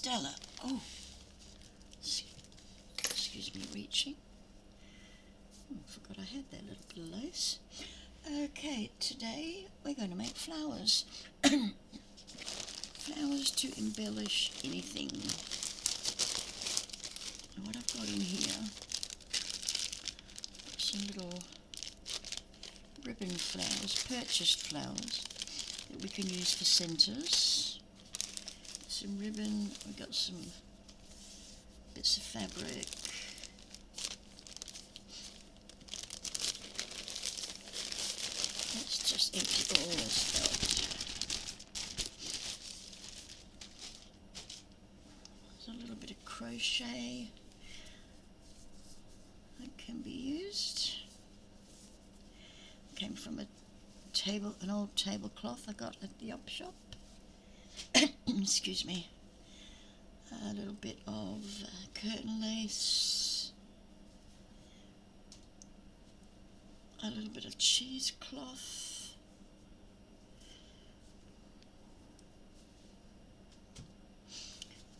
Stella. Oh, excuse me, reaching. Oh, I forgot I had that little bit of lace. Okay, today we're going to make flowers. Flowers to embellish anything. And what I've got in here, some little ribbon flowers, purchased flowers that we can use for centres. Some ribbon, we've got some bits of fabric. Let's just empty all this out. There's a little bit of crochet that can be used. Came from an old tablecloth I got at the op shop. Excuse me. A little bit of curtain lace, a little bit of cheesecloth,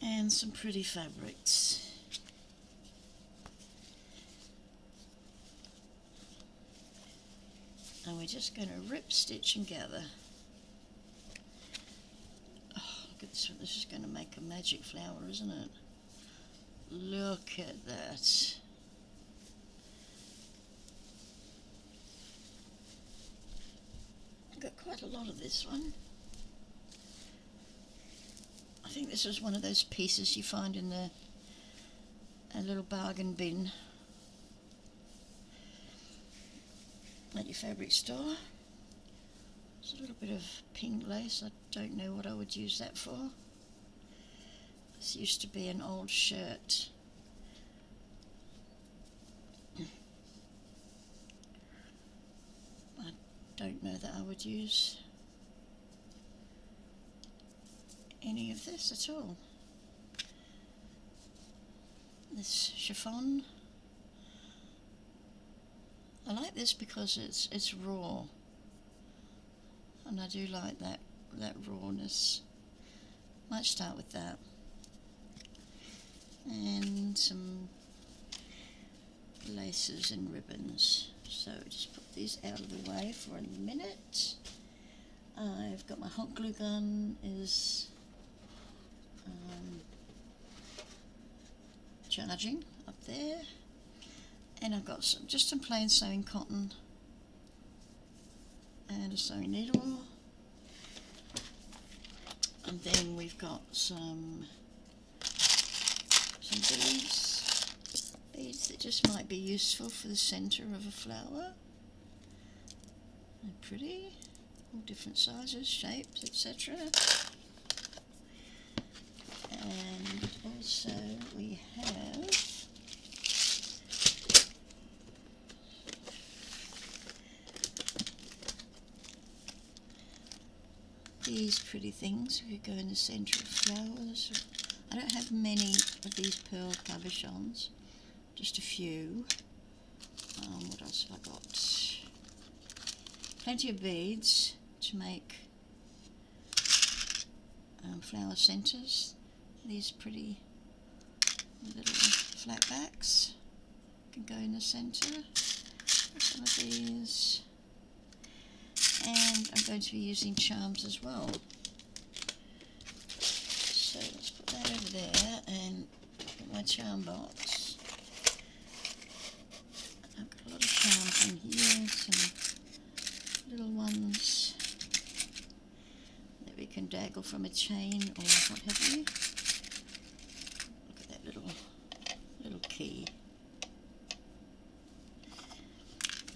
and some pretty fabrics. And we're just going to rip, stitch and gather. This one. This is going to make a magic flower, isn't it? Look at that. I've got quite a lot of this one. I think this is one of those pieces you find in a little bargain bin at your fabric store. There's a little bit of pink lace. I don't know what I would use that for. This used to be an old shirt. I don't know that I would use any of this at all. This chiffon. I like this because it's raw. And I do like that rawness. Might start with that. And some laces and ribbons. So just put these out of the way for a minute. I've got my hot glue gun is charging up there. And I've got just some plain sewing cotton and a sewing needle, and then we've got some beads that just might be useful for the centre of a flower. They're pretty, all different sizes, shapes, etc. And also we have these pretty things. We could go in the centre of flowers. I don't have many of these pearl cabochons, just a few. What else have I got? Plenty of beads to make flower centres. These pretty little flat backs can go in the centre. Some of these. And I'm going to be using charms as well. So let's put that over there and put my charm box. I've got a lot of charms in here, some little ones that we can dangle from a chain or what have you. Look at that little key.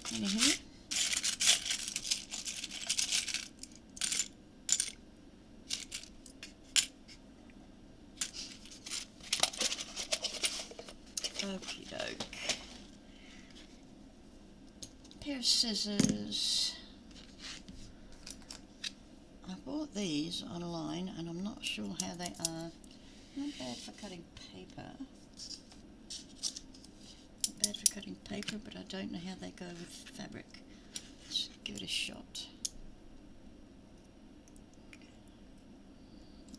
Anywho. Okie doke. Pair of scissors. I bought these online and I'm not sure how they are. Not bad for cutting paper. Not bad for cutting paper, but I don't know how they go with fabric. Let's give it a shot.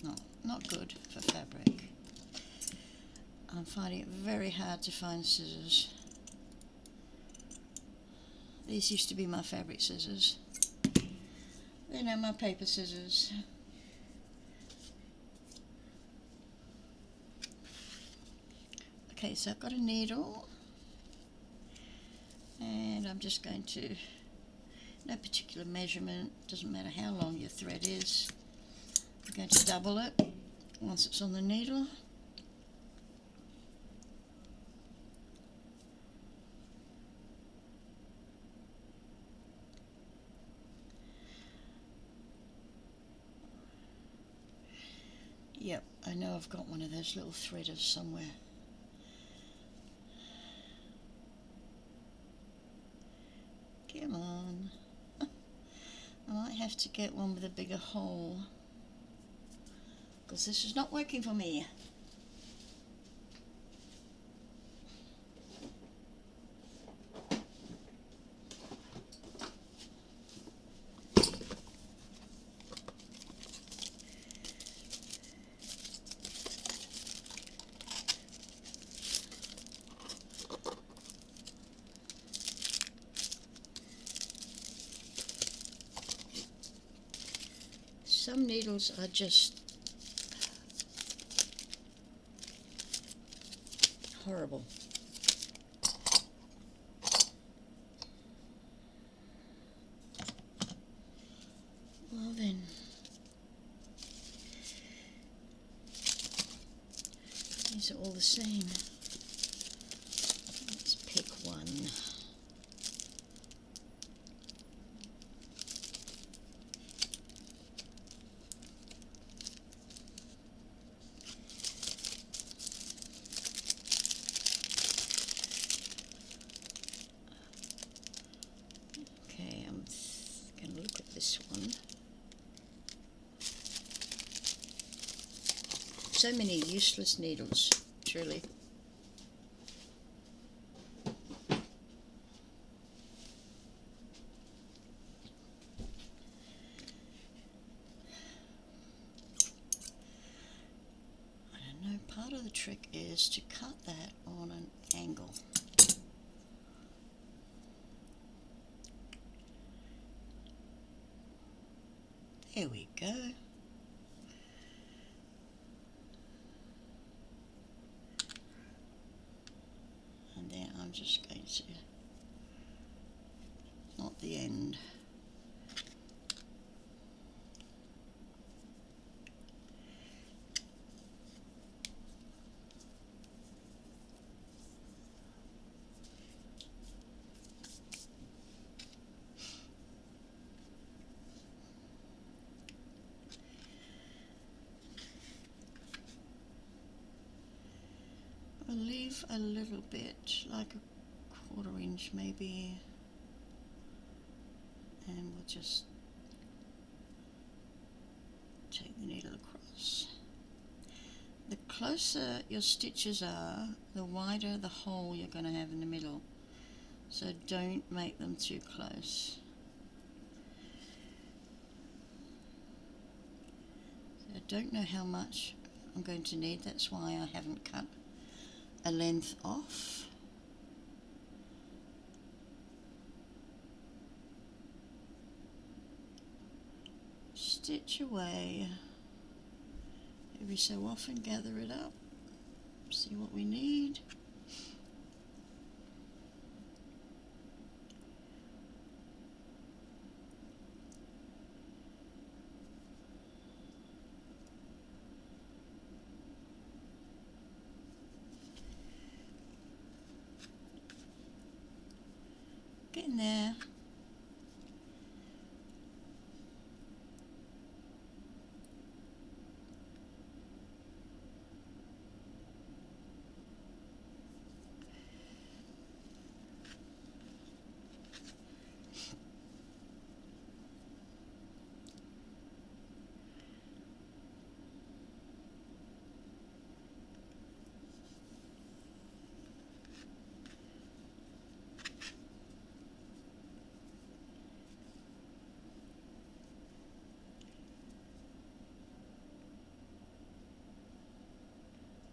No, not good for fabric. I'm finding it very hard to find scissors. These used to be my fabric scissors. They're now my paper scissors. Okay, so I've got a needle, and I'm just going to, no particular measurement, doesn't matter how long your thread is. I'm going to double it once it's on the needle. Yep, I know I've got one of those little threaders somewhere. Come on. I might have to get one with a bigger hole, because this is not working for me. Some needles are just horrible. Well then, these are all the same. Let's pick one. Okay, I'm going to look at this one. So many useless needles, truly. I don't know, part of the trick is to cut that on an angle. There we go. And then I'm just going to knot the end. I'll leave a little bit, like a 1/4 inch maybe, and we'll just take the needle across. The closer your stitches are, the wider the hole you're going to have in the middle, so don't make them too close. So I don't know how much I'm going to need, that's why I haven't cut a length off. Stitch away. Every so often gather it up, see what we need. Getting there.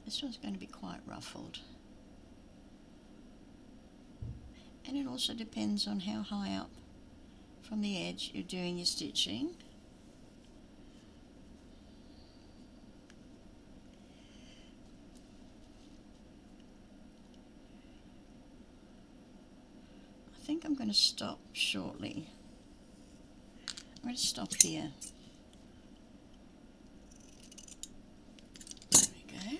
This one's going to be quite ruffled. And it also depends on how high up from the edge you're doing your stitching. I think I'm going to stop shortly. I'm going to stop here. There we go.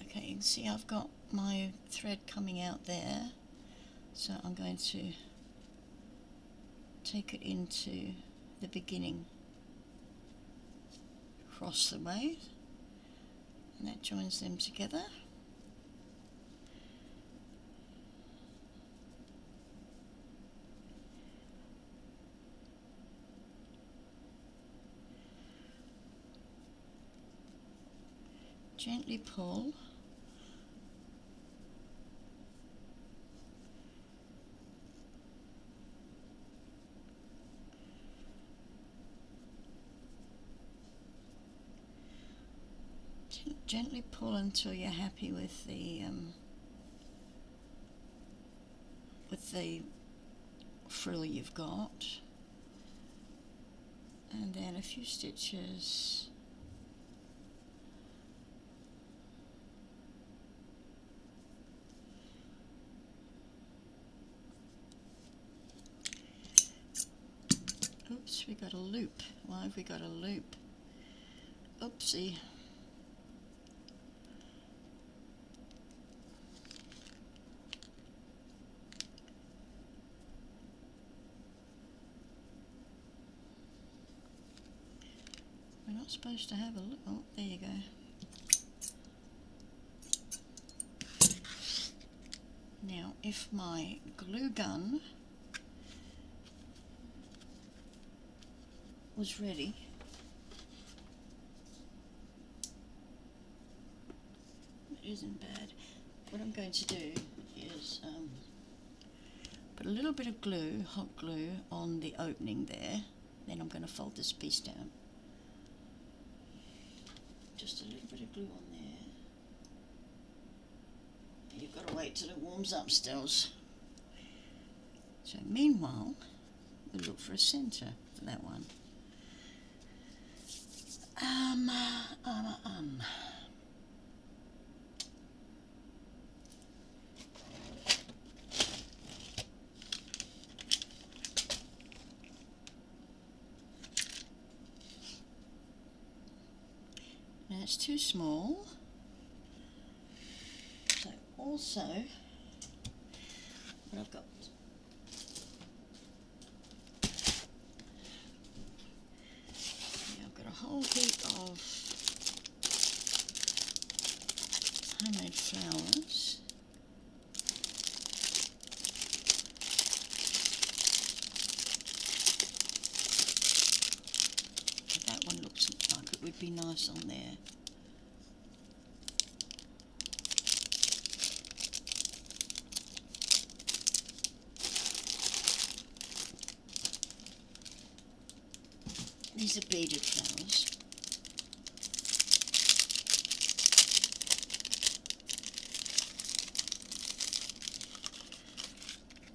Okay, you can see I've got my thread coming out there, so I'm going to take it into the beginning, cross the way, and that joins them together. Gently pull. Gently pull until you're happy with the frill you've got, and then a few stitches. Oops, we got a loop. Why have we got a loop? Oopsie. We're not supposed to have a loop. Oh, there you go. Now, if my glue gun was ready, it isn't bad. What I'm going to do is put a little bit of glue, hot glue, on the opening there. Then I'm going to fold this piece down. Just a little bit of glue on there. And you've got to wait till it warms up still. So meanwhile, we'll look for a centre for that one. Now it's too small. So also, what I've got, I've got a whole heap of homemade flowers. That one looks like it would be nice on there. These are beaded flowers.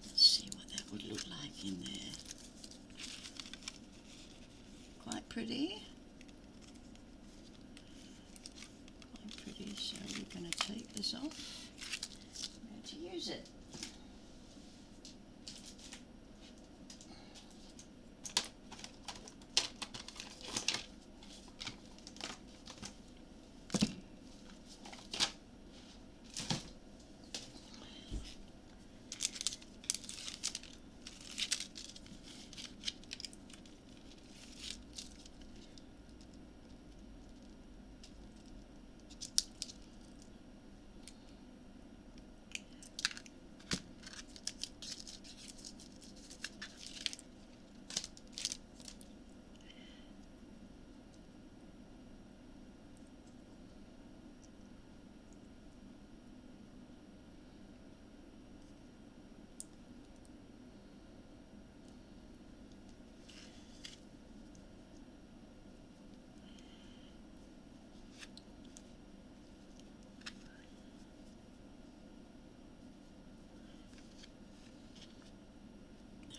Let's see what that would look like in there. Quite pretty. Quite pretty, so we're going to take this off. I'm going to use it.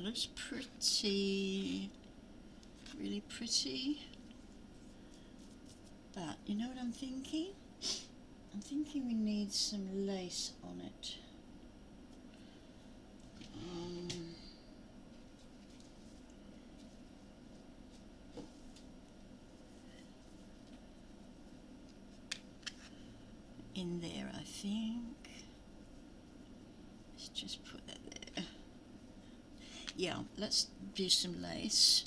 looks pretty, really pretty. But you know what I'm thinking? I'm thinking we need some lace on it. In there, I think. Let's just put that there. Yeah, let's do some lace.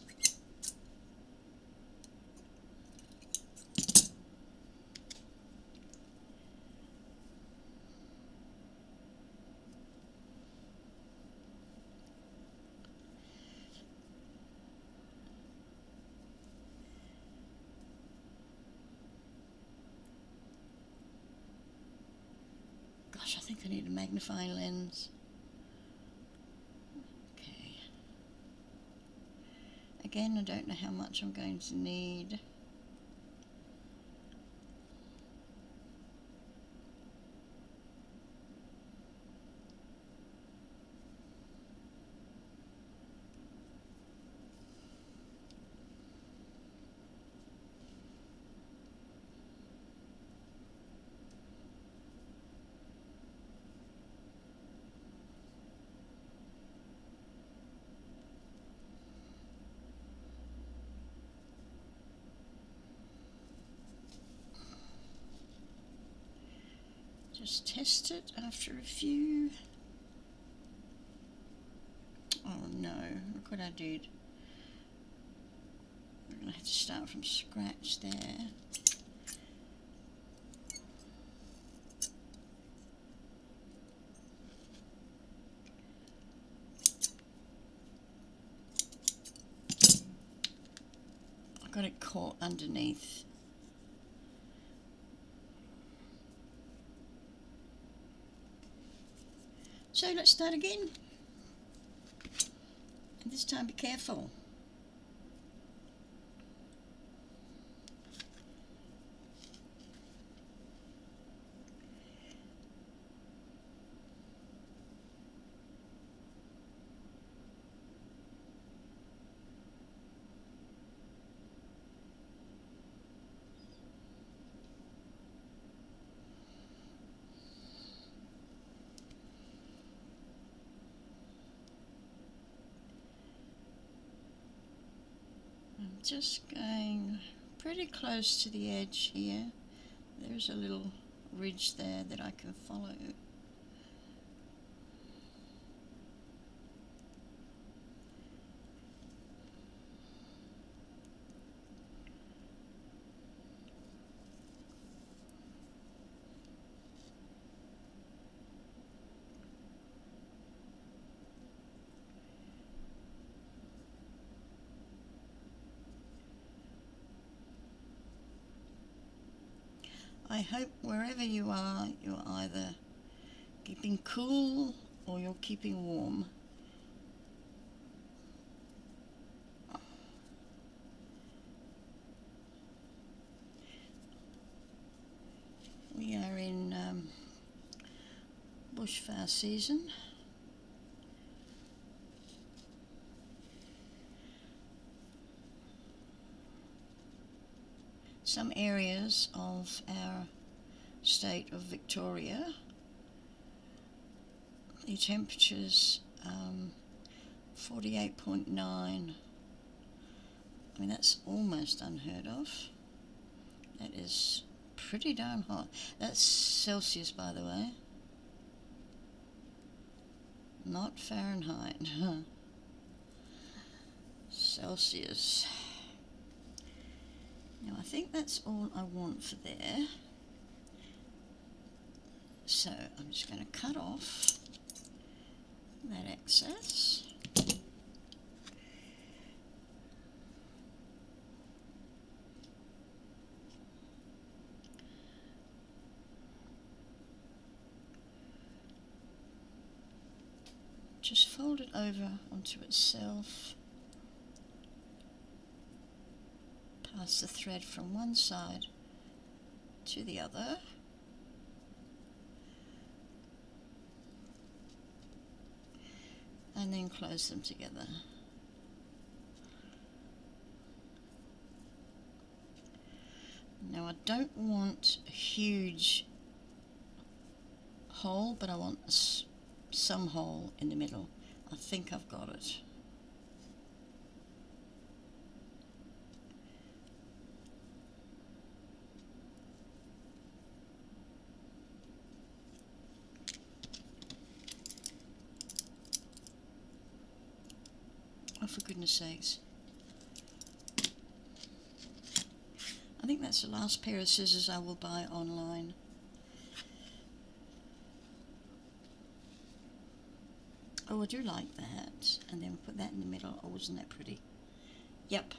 Gosh, I think I need a magnifying lens. Okay. Again, I don't know how much I'm going to need. Just test it after a few. Oh no, look what I did. I'm going to have to start from scratch there. I got it caught underneath. So let's start again. And this time be careful. I'm just going pretty close to the edge here. There's a little ridge there that I can follow. I hope wherever you are, you're either keeping cool or you're keeping warm. We are in bushfire season. Some areas of our state of Victoria, the temperature's 48.9. I mean, that's almost unheard of. That is pretty darn hot. That's Celsius, by the way, not Fahrenheit. Celsius. Now I think that's all I want for there. So I'm just going to cut off that excess. Just fold it over onto itself. Pass the thread from one side to the other. and then close them together. Now I don't want a huge hole, but I want some hole in the middle. I think I've got it. Oh, for goodness sakes. I think that's the last pair of scissors I will buy online. Oh, I do like that. And then put that in the middle. Oh, isn't that pretty? Yep.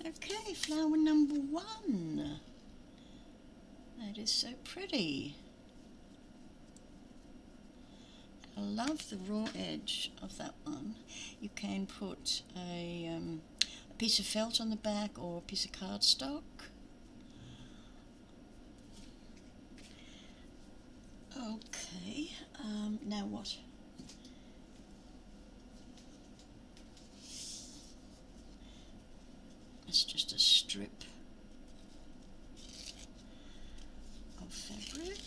Okay, flower number 1. That is so pretty. I love the raw edge of that one. You can put a piece of felt on the back or a piece of cardstock. Okay, now what? It's just a strip of fabric.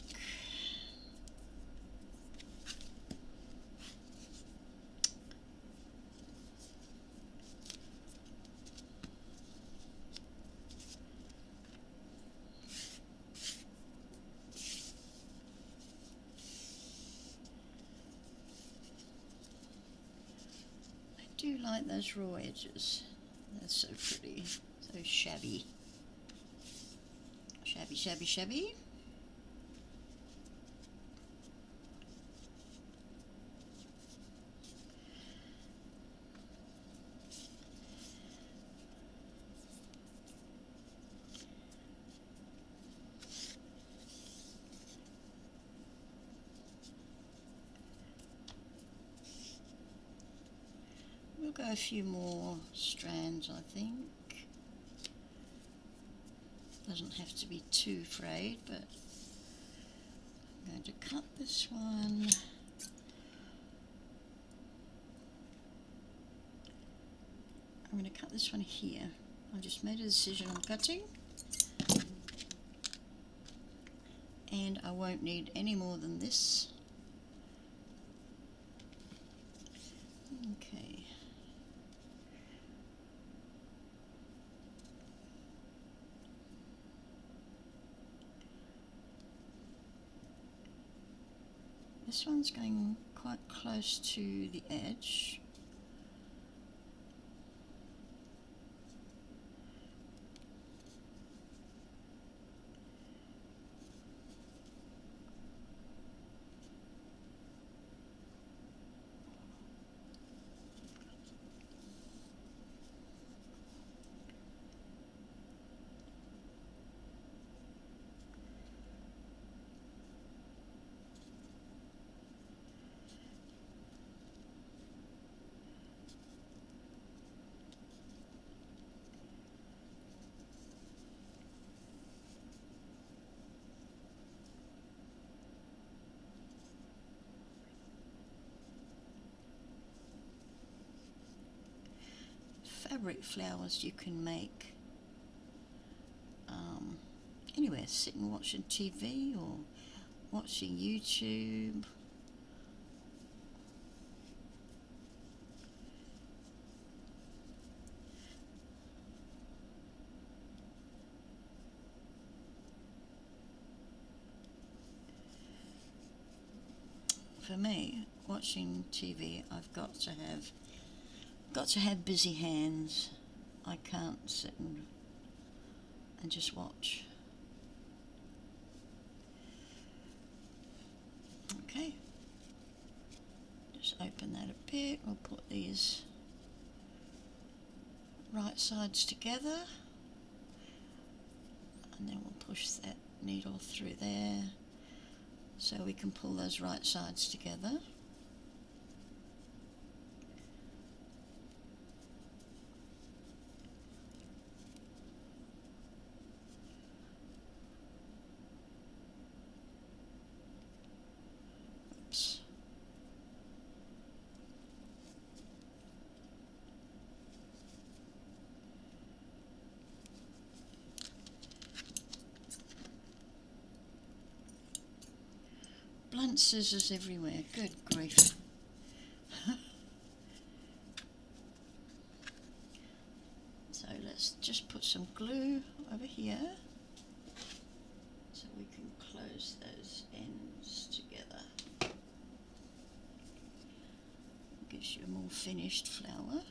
I do like those raw edges. They're so pretty, so shabby. Shabby, shabby, shabby. We'll go a few more strands, I think. Doesn't have to be too frayed, but I'm going to cut this one. I'm going to cut this one here. I just made a decision on cutting, and I won't need any more than this. Okay. This one's going quite close to the edge. Fabric flowers you can make anywhere, sitting watching TV or watching YouTube. for me, watching TV, I've got to have busy hands. I can't sit and just watch. Okay, just open that a bit. We'll put these right sides together, and then we'll push that needle through there so we can pull those right sides together. Oops. Blunt scissors everywhere, good grief. So let's just put some glue over here so we can close those ends together. Gives you a more finished flower.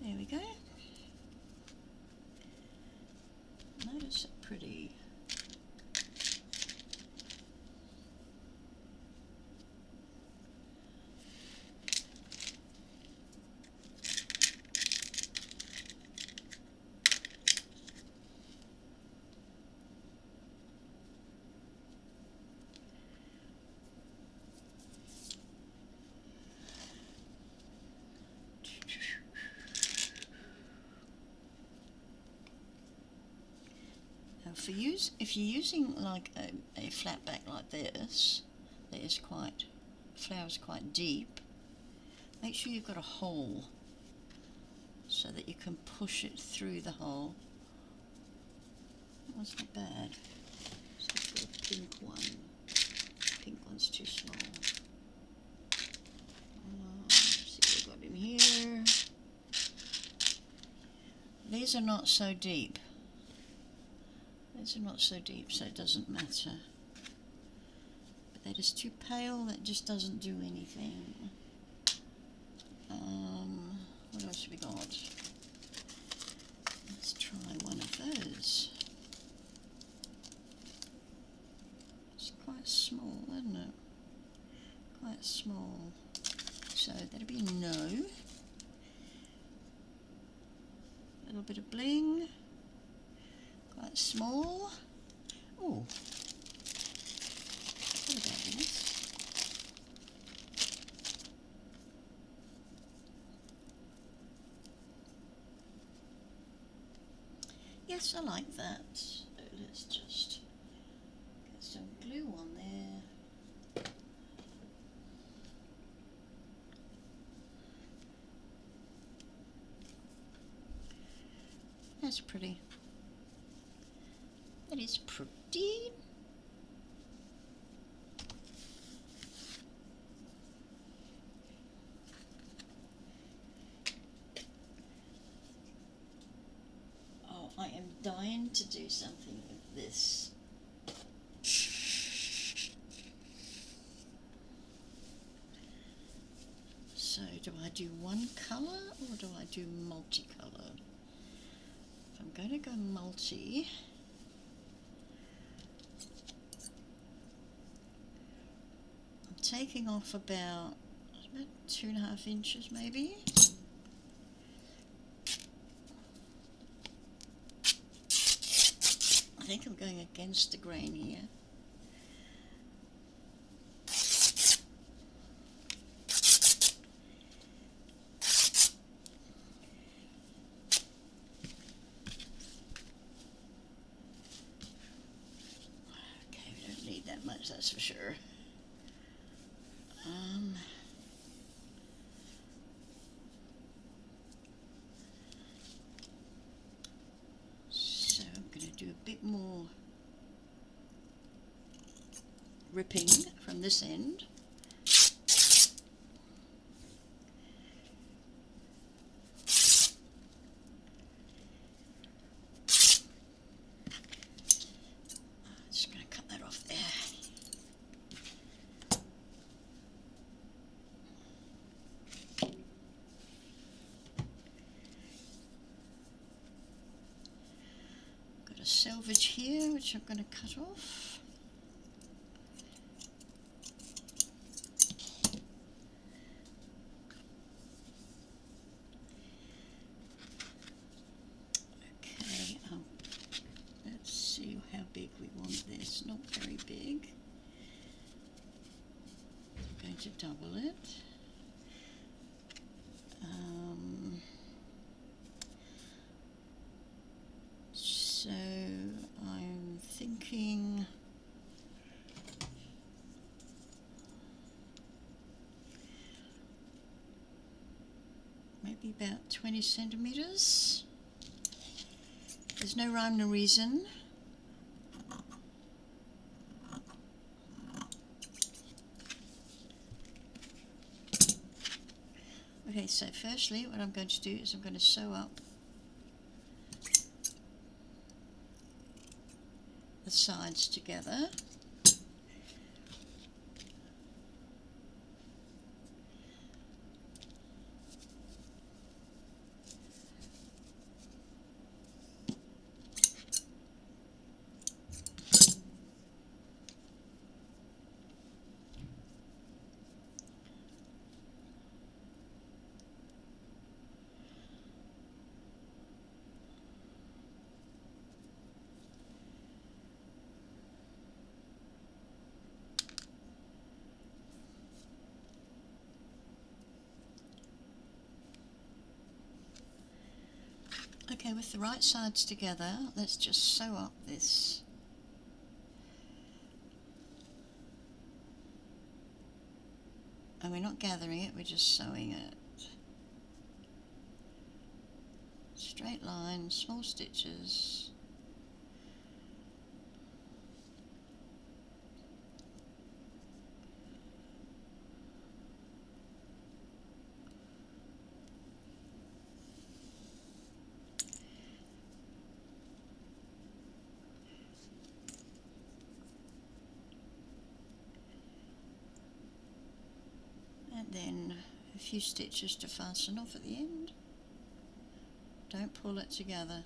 There we go. Notice it pretty. If you're using like a flat back like this, that is quite, flower's quite deep, make sure you've got a hole so that you can push it through the hole. That one's not bad. Let's go for a pink one. Pink one's too small. Let's see what I've got in here. These are not so deep. These are not so deep, so it doesn't matter. But that is too pale, that just doesn't do anything. What else have we got? Let's try one of those. It's quite small, isn't it? Quite small. So that'll be no. A little bit of bling. Quite small. Oh, what about this? Yes, I like that. So let's just get some glue on there. That's pretty. That is pretty. Oh, I am dying to do something with this. So do I do one colour or do I do multicolour? If I'm going to go multi, taking off about 2.5 inches maybe. I think I'm going against the grain here. Okay, we don't need that much, that's for sure. So I'm going to do a bit more ripping from this end. selvage here, which I'm going to cut off. Okay, let's see how big we want this. Not very big. I'm going to double it. So I'm thinking maybe about 20 centimeters. There's no rhyme nor reason. Okay, so firstly what I'm going to do is I'm going to sew up the sides together. Okay, with the right sides together, let's just sew up this. And we're not gathering it, we're just sewing it. Straight line, small stitches. And then a few stitches to fasten off at the end. Don't pull it together.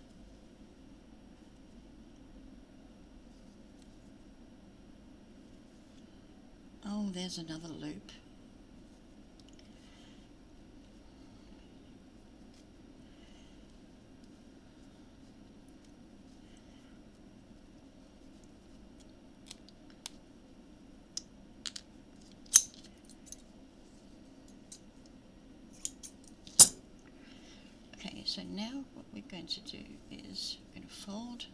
Oh, there's another loop. Okay, so now what we're going to do is we're going to fold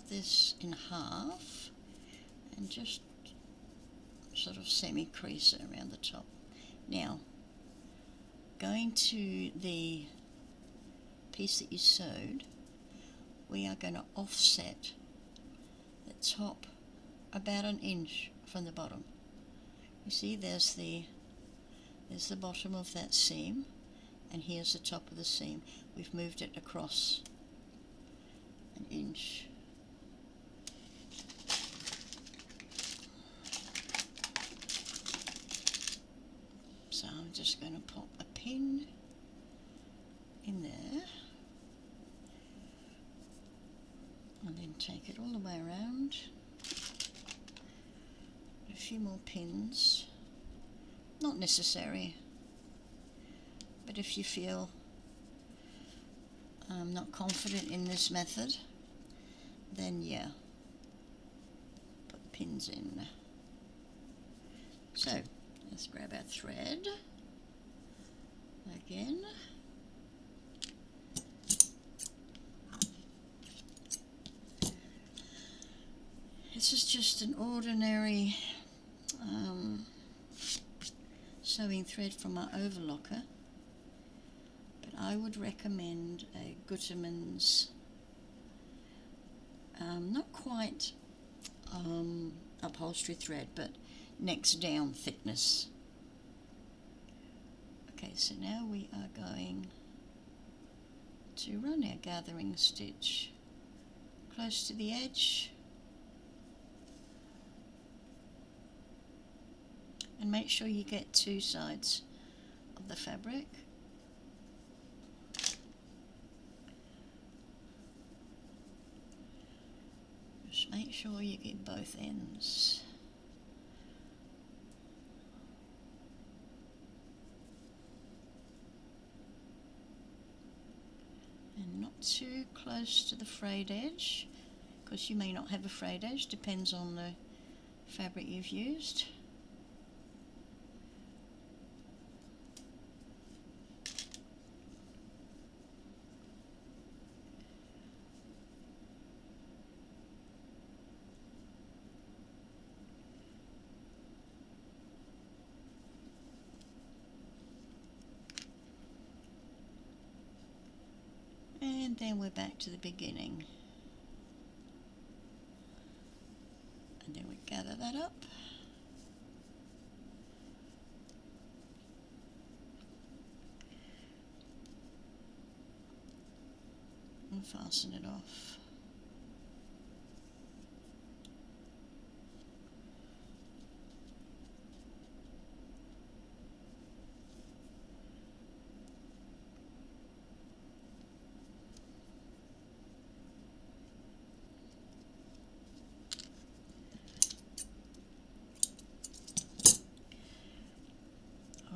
this in half and just sort of semi-crease it around the top. Now, going to the piece that you sewed, we are going to offset the top about an inch from the bottom. You see, there's the bottom of that seam, and here's the top of the seam. We've moved it across an inch. So I'm just going to pop a pin in there and then take it all the way around. A few more pins, not necessary, but if you feel not confident in this method, then yeah, put pins in. So let's grab our thread again. This is just an ordinary sewing thread from my overlocker, but I would recommend a Gutermann's, not quite upholstery thread, but next down thickness. Okay, so now we are going to run our gathering stitch close to the edge, and make sure you get two sides of the fabric. sure you get both ends. And not too close to the frayed edge, because you may not have a frayed edge, depends on the fabric you've used. And then we're back to the beginning. And then we gather that up. And fasten it off.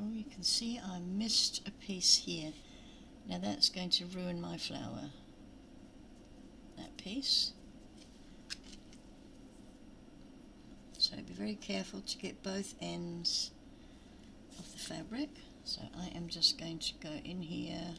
Oh, you can see I missed a piece here. Now that's going to ruin my flower. That piece. So be very careful to get both ends of the fabric. So I am just going to go in here.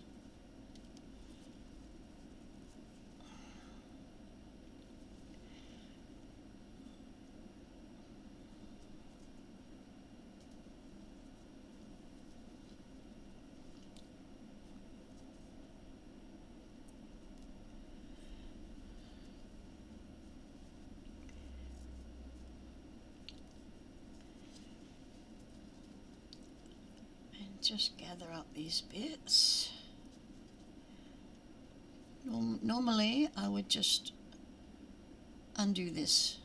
Just gather up these bits. Normally I would just undo this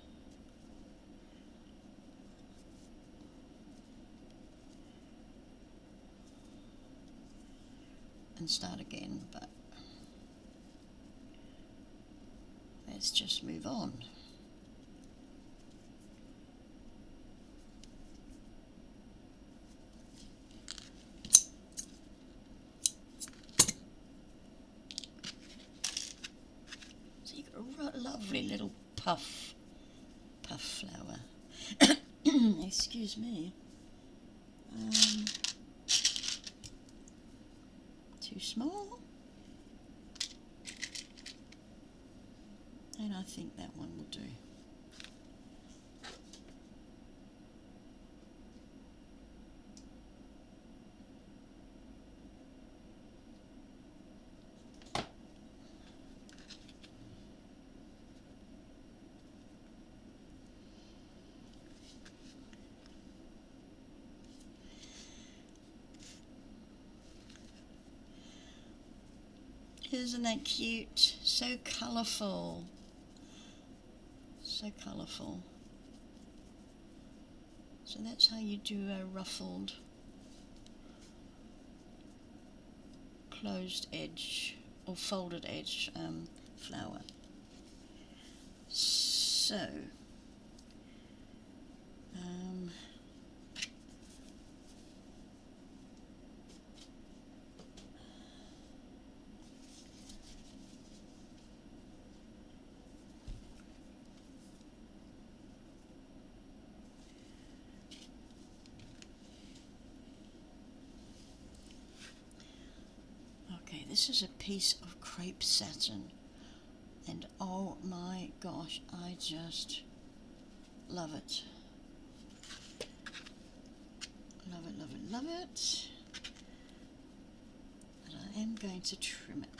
and start again, but let's just move on. A lovely little puff flower. Excuse me. Too small. And I think that one will do. Isn't that cute? So colourful. So colourful. So that's how you do a ruffled closed edge or folded edge flower. So okay, this is a piece of crepe satin, and oh my gosh, I just love it. Love it, love it, love it. And I am going to trim it.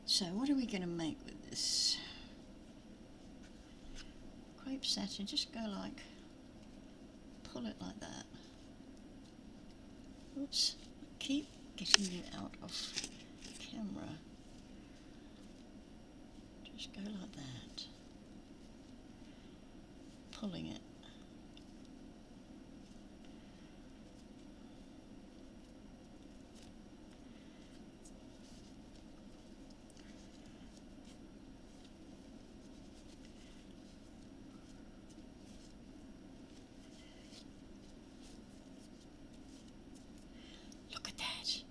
So what are we going to make with this? Crepe satin, just go like, pull it like that. Oops, keep getting you out of camera. Just go like that, pulling it. Look at that.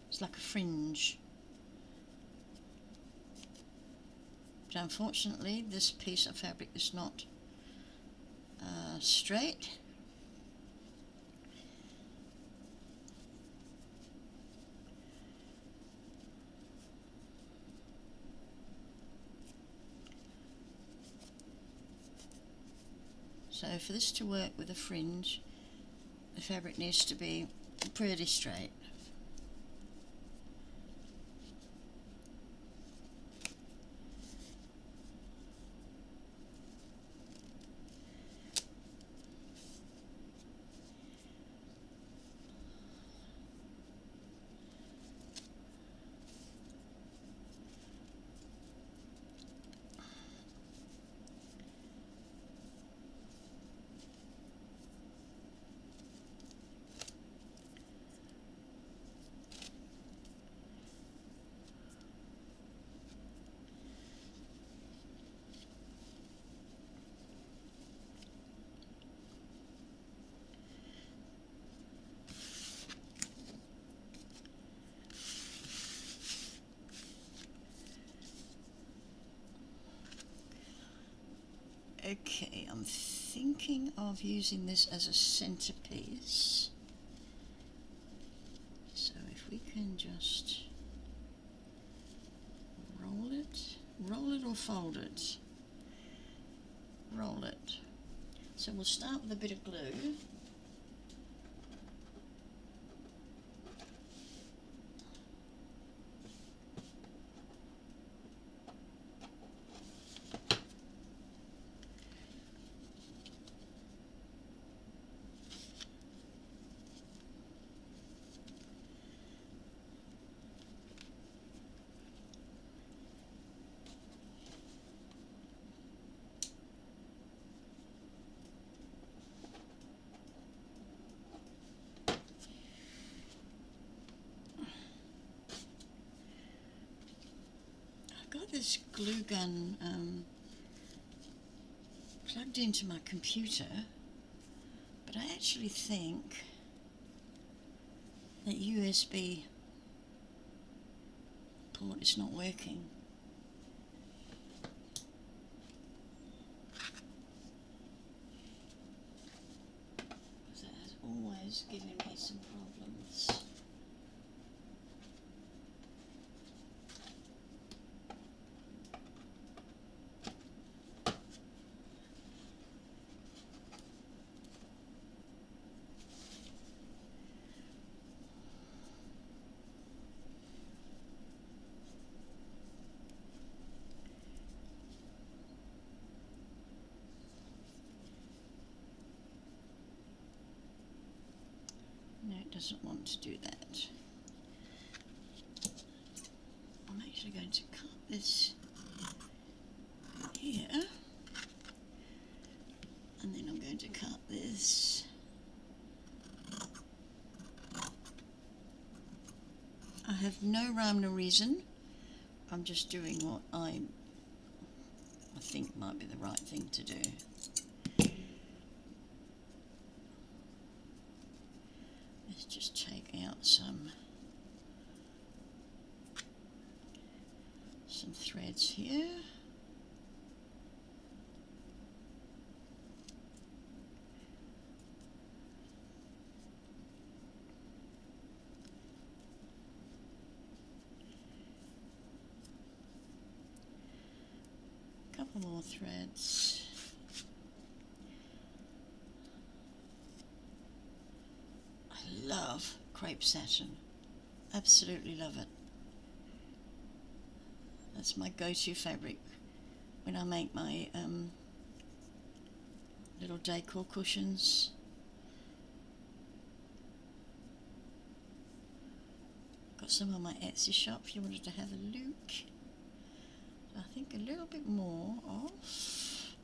It's like a fringe. But unfortunately this piece of fabric is not straight. So for this to work with a fringe, the fabric needs to be pretty straight. Okay, I'm thinking of using this as a centerpiece. So if we can just roll it or fold it? Roll it. So we'll start with a bit of glue. I've got this glue gun plugged into my computer, but I actually think that USB port is not working. Because it has always given me some problems. No, it doesn't want to do that. I'm actually going to cut this here, and then I'm going to cut this. I have no rhyme nor reason. I'm just doing what I think might be the right thing to do. Let's just take out some threads here. Couple more threads. I love crepe satin. Absolutely love it. That's my go-to fabric when I make my little decor cushions. Got some on my Etsy shop if you wanted to have a look. I think a little bit more off.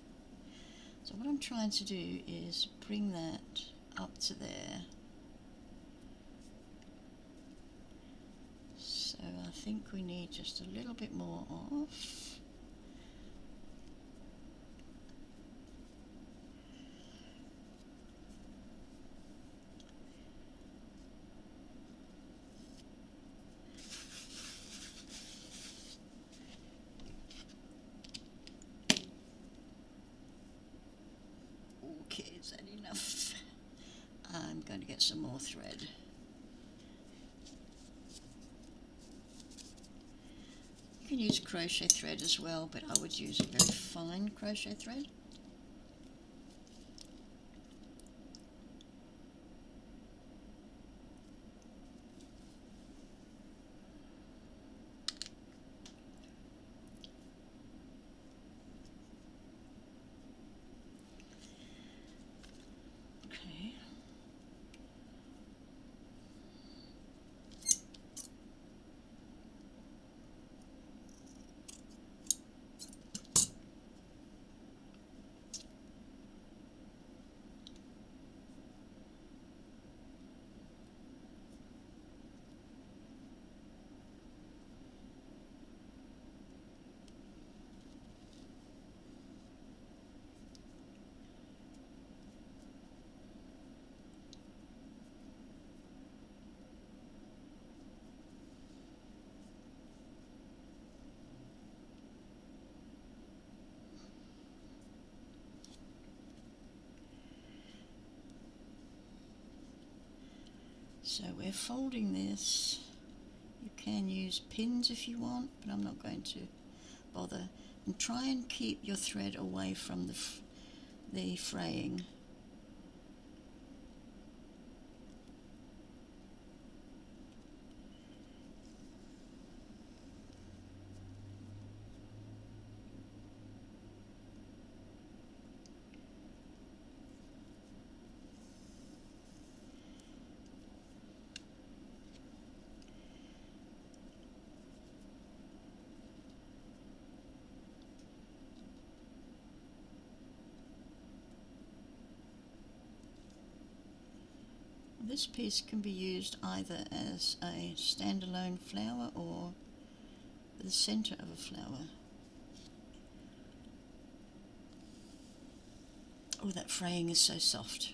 So what I'm trying to do is bring that up to there. So I think we need just a little bit more off. Okay, is that enough? I'm going to get some more thread. You can use crochet thread as well, but I would use a very fine crochet thread. Okay. So we're folding this. You can use pins if you want, but I'm not going to bother. And try and keep your thread away from the fraying. This piece can be used either as a standalone flower or the center of a flower. Oh, that fraying is so soft.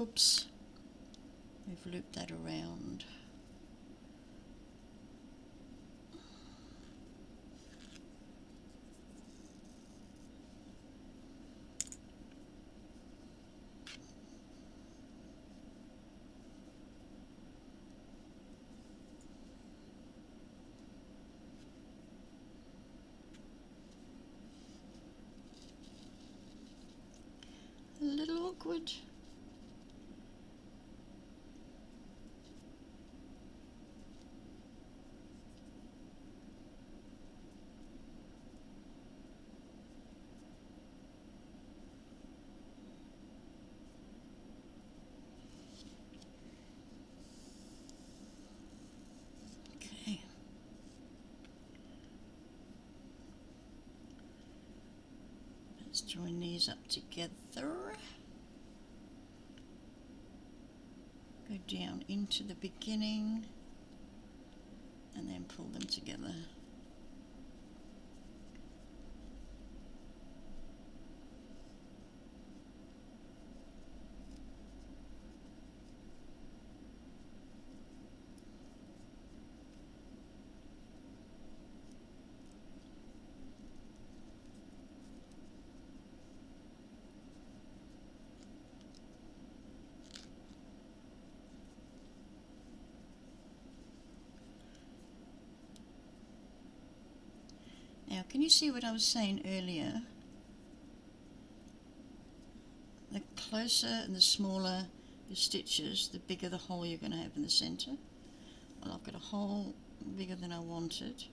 Oops, we've looped that around. A little awkward. Okay. Let's join these up together. Go down into the beginning and then pull them together. Now, can you see what I was saying earlier? The closer and the smaller your stitches, the bigger the hole you're going to have in the center. Well, I've got a hole bigger than I wanted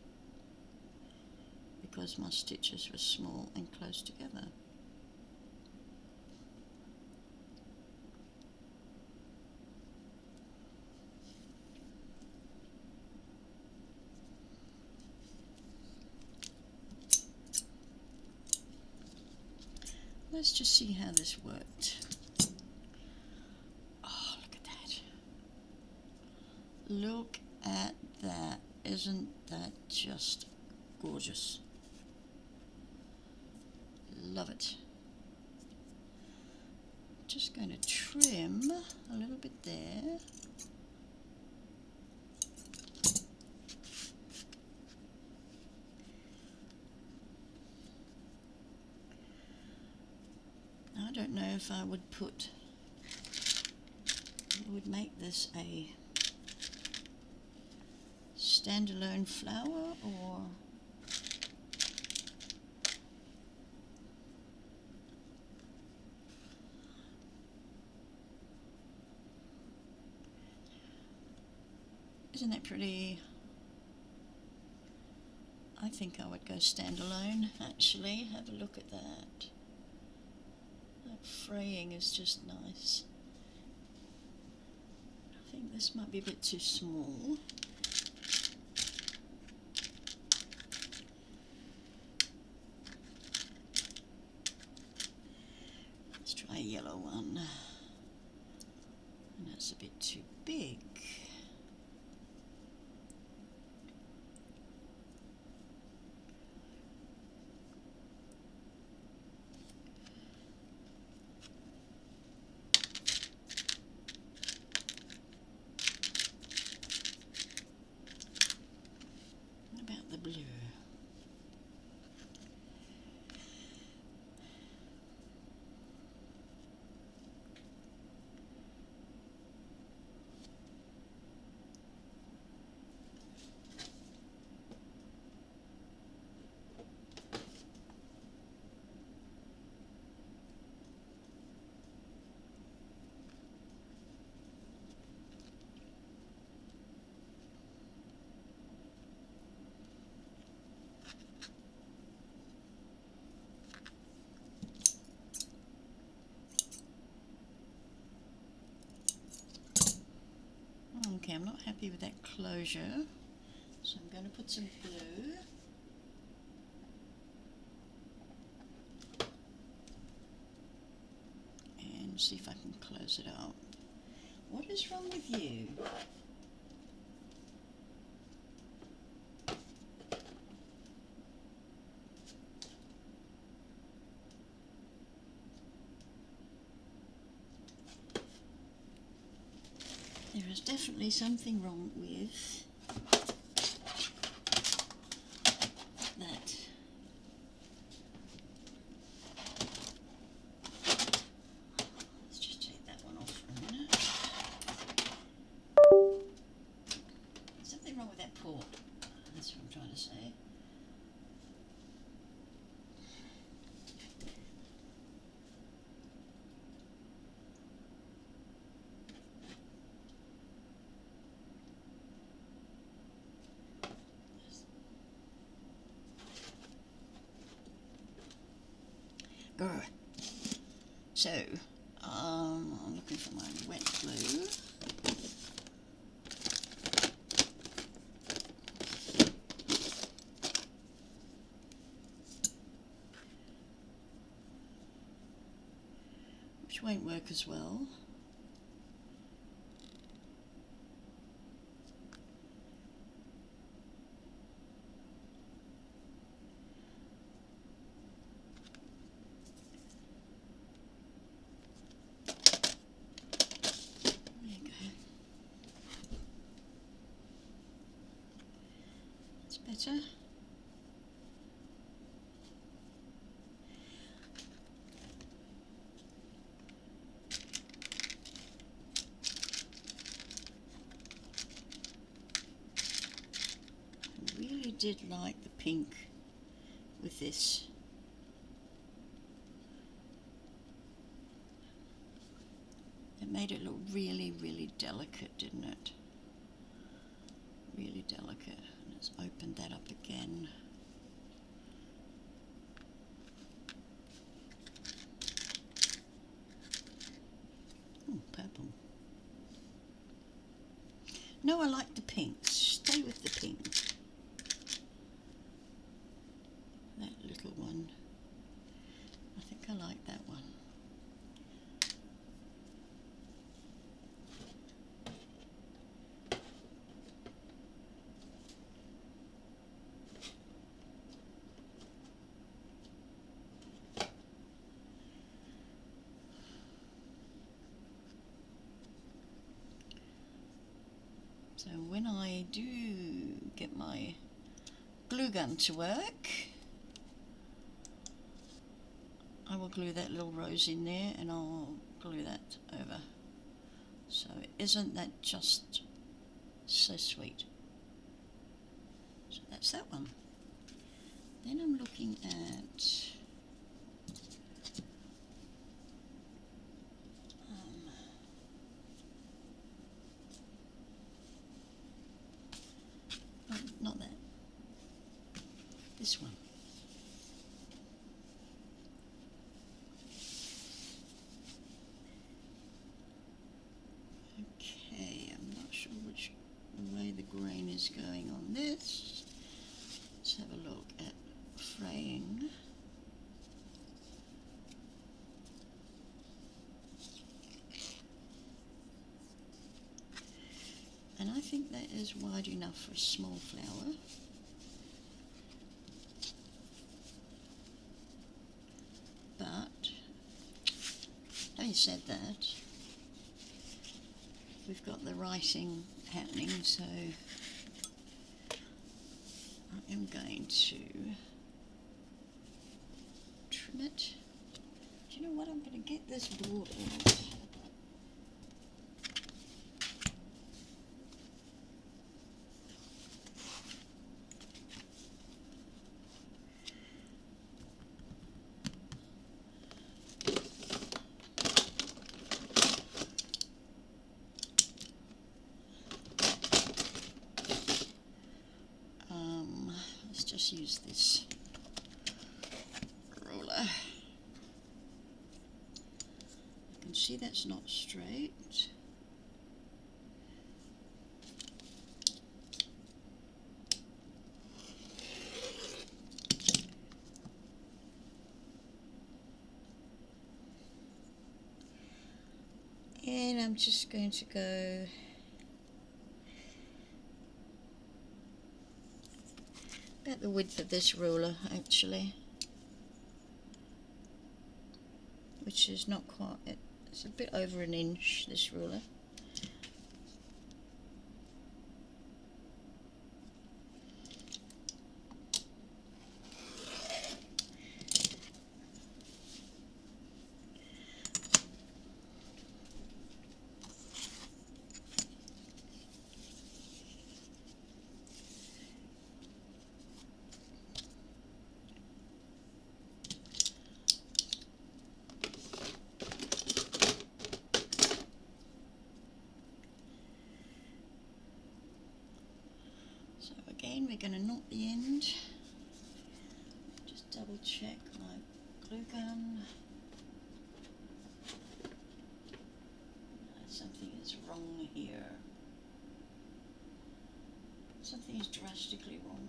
because my stitches were small and close together. Let's just see how this worked. Oh, look at that. Look at that. Isn't that just gorgeous? Love it. Just going to trim a little bit there. I don't know if I would make this a standalone flower or isn't that pretty? I think I would go standalone actually. Have a look at that. That fraying is just nice. I think this might be a bit too small. Let's try a yellow one. And that's a bit too big. What about the blue? Okay, I'm not happy with that closure, so I'm going to put some blue. And see if I can close it up. What is wrong with you? There is definitely something wrong with that. Let's just take that one off for a minute. There's something wrong with that port. That's what I'm trying to say. Grr. So, I'm looking for my wet glue. Which won't work as well. Better. I really did like the pink with this. It made it look really, really delicate, didn't it? Really delicate. Let's open that up again. Oh, purple. No, I like the pinks. Stay with the pink. That little one. I think I like that one. So when I do get my glue gun to work, I will glue that little rose in there and I'll glue that over. So isn't that just so sweet? So that's that one. Then I'm looking at not that, this one. Okay, I'm not sure which way the grain is going on this. Let's have a look at fraying. And I think that is wide enough for a small flower. But having said that, we've got the writing happening, so I am going to trim it. Do you know what? I'm going to get this board out. Let's just use this ruler. You can see that's not straight. And I'm just going to go about the width of this ruler, actually, which is not quite, it's a bit over an inch, this ruler. So again, we're going to knot the end. Just double check my glue gun. Something is wrong here. Something is drastically wrong.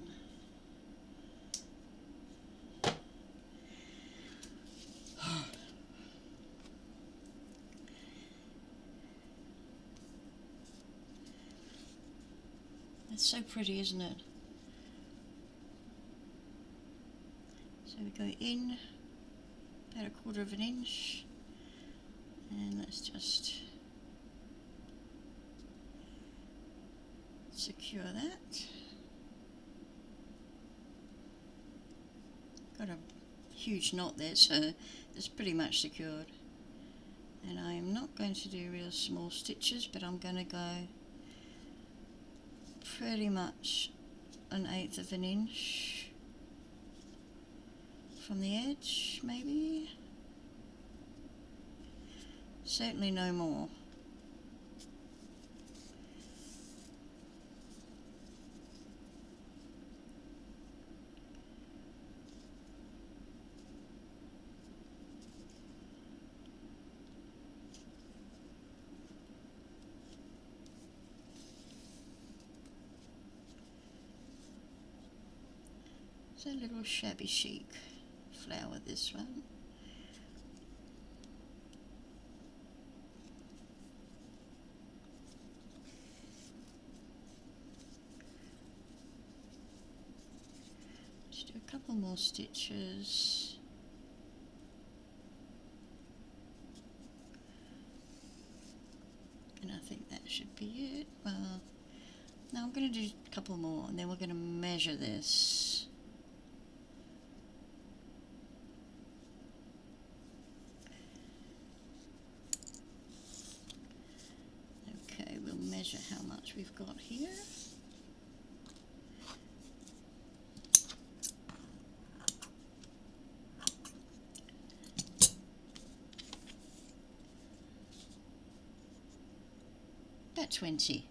It's so pretty, isn't it? So we go in about 1/4 of an inch, and let's just secure that. Got a huge knot there, so it's pretty much secured. And I am not going to do real small stitches, but I'm going to go pretty much 1/8 of an inch. from the edge, maybe. Certainly no more. It's a little shabby chic flower, this one. Just do a couple more stitches. And I think that should be it. Well, now I'm going to do a couple more and then we're going to measure this. Okay, we'll measure how much we've got here. About 20.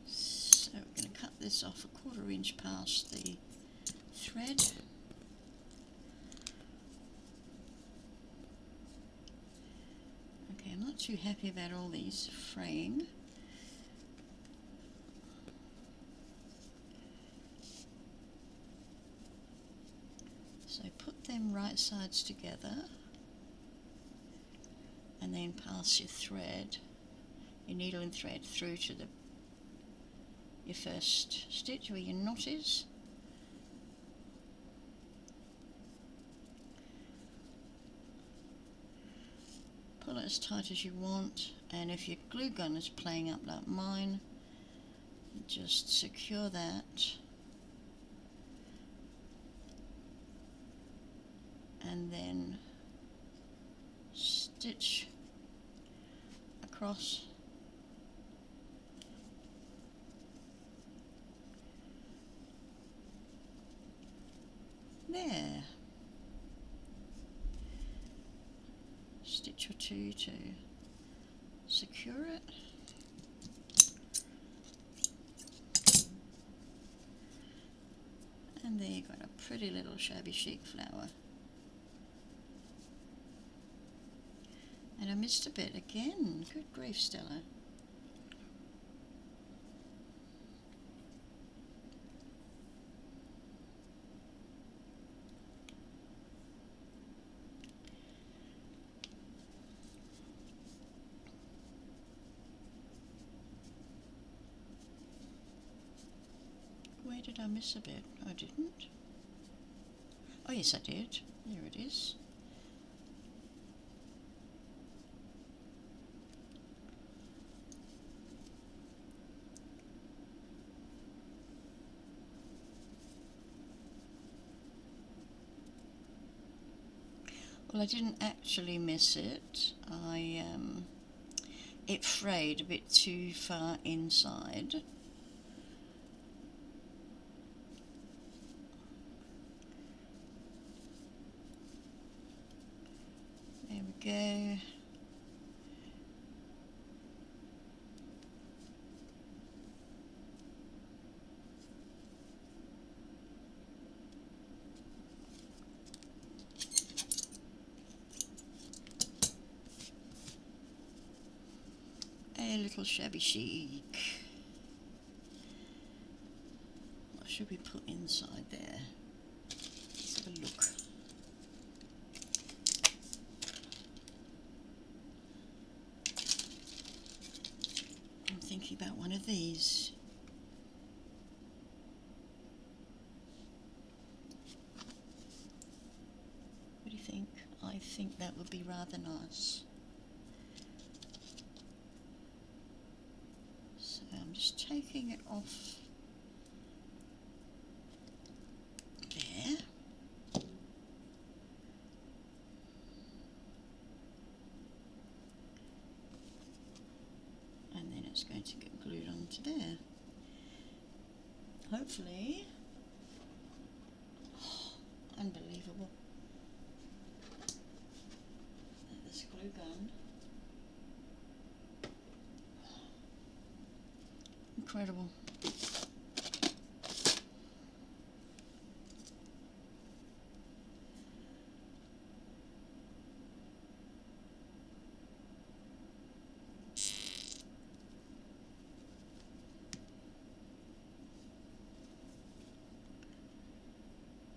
So we're going to cut this off a 1/4 inch past the thread. Okay, I'm not too happy about all these fraying. So put them right sides together and then pass your thread, your needle and thread, through to your first stitch where your knot is. Pull it as tight as you want, and if your glue gun is playing up like mine, just secure that and then stitch across. There. Stitch or two to secure it. And there you've got a pretty little shabby chic flower. And I missed a bit again. Good grief, Stella. Where did I miss a bit? I didn't. Oh yes, I did. There it is. Well, I didn't actually miss it. It frayed a bit too far inside. There we go. A little shabby chic. What should we put inside there? Let's have a look. I'm thinking about one of these. What do you think? I think that would be rather nice. So I'm just taking it off there. it's going to get glued onto there. Hopefully. Oh, unbelievable. This glue gun. Incredible.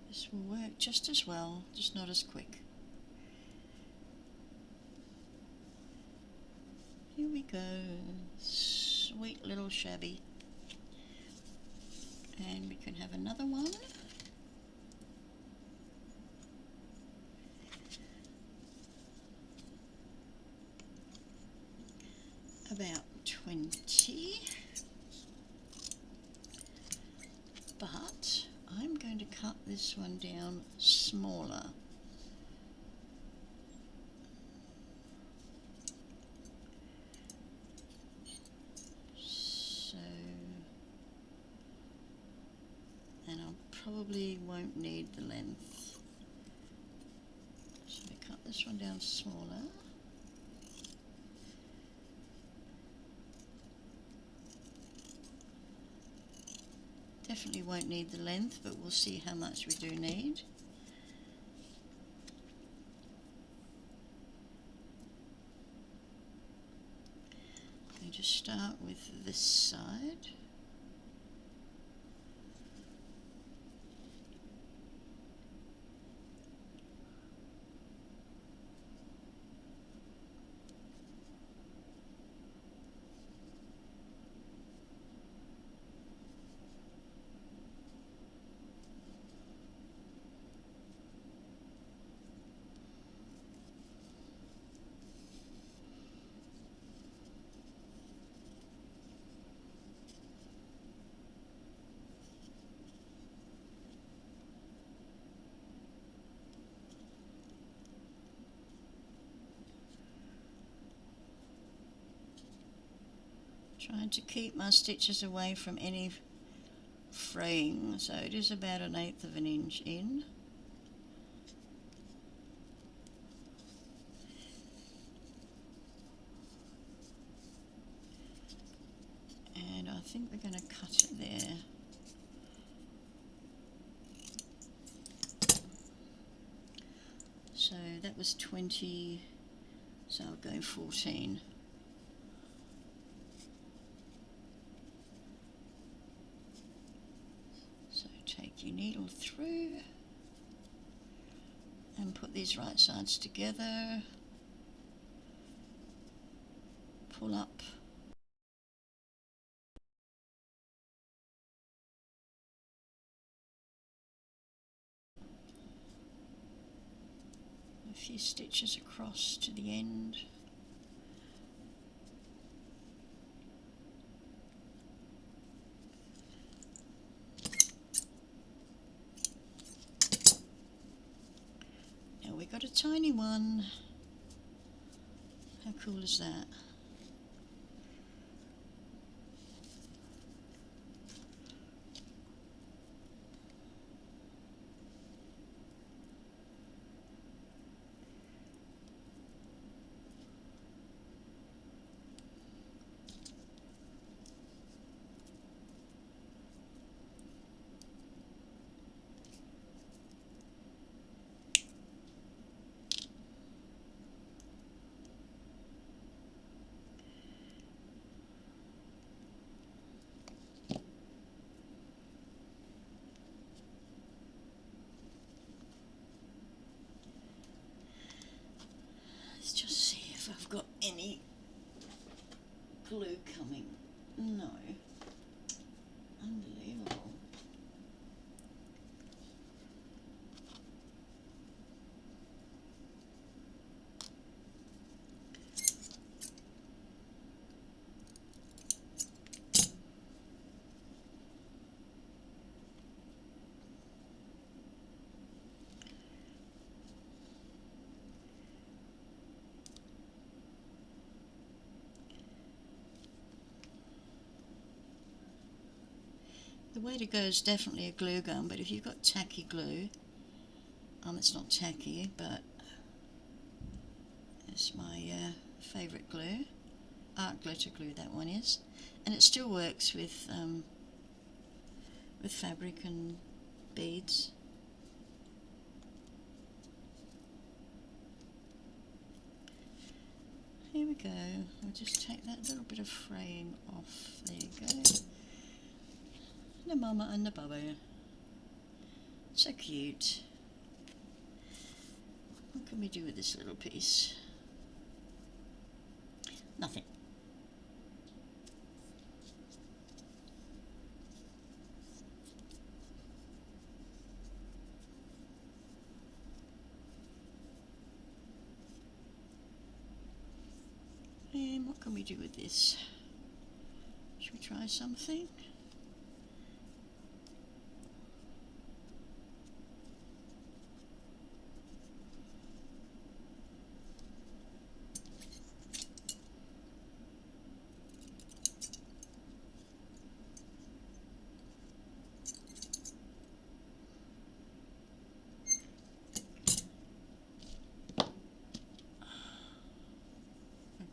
This will work just as well, just not as quick. Here we go. Sweet little shabby. And we can have another one. About 20. But I'm going to cut this one down smaller. So, and I probably won't need the length. So we cut this one down smaller. Definitely won't need the length, but we'll see how much we do need. We just start with this side. Trying to keep my stitches away from any fraying, so it is about 1/8 of an inch in. And I think we're going to cut it there. So that was 20, so I'll go 14. So take your needle through and put these right sides together. Pull up. A few stitches across to the end. Now we got a tiny one. How cool is that? Let's just see if I've got any glue coming. No. Unbelievable. The way to go is definitely a glue gun, but if you've got tacky glue, it's not tacky, but it's my favourite glue, art glitter glue that one is, and it still works with fabric and beads. Here we go. We'll just take that little bit of fraying off. There you go. The mama and the baba. So cute. What can we do with this little piece? Nothing. And what can we do with this? Should we try something?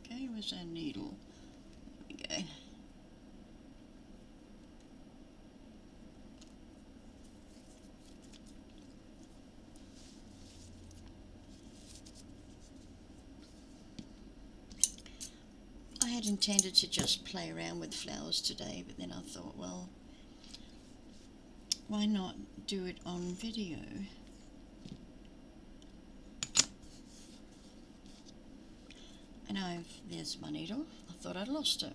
Okay, where's our needle? There we go. I had intended to just play around with flowers today, but then I thought, well, why not do it on video? And there's my needle. I thought I'd lost it.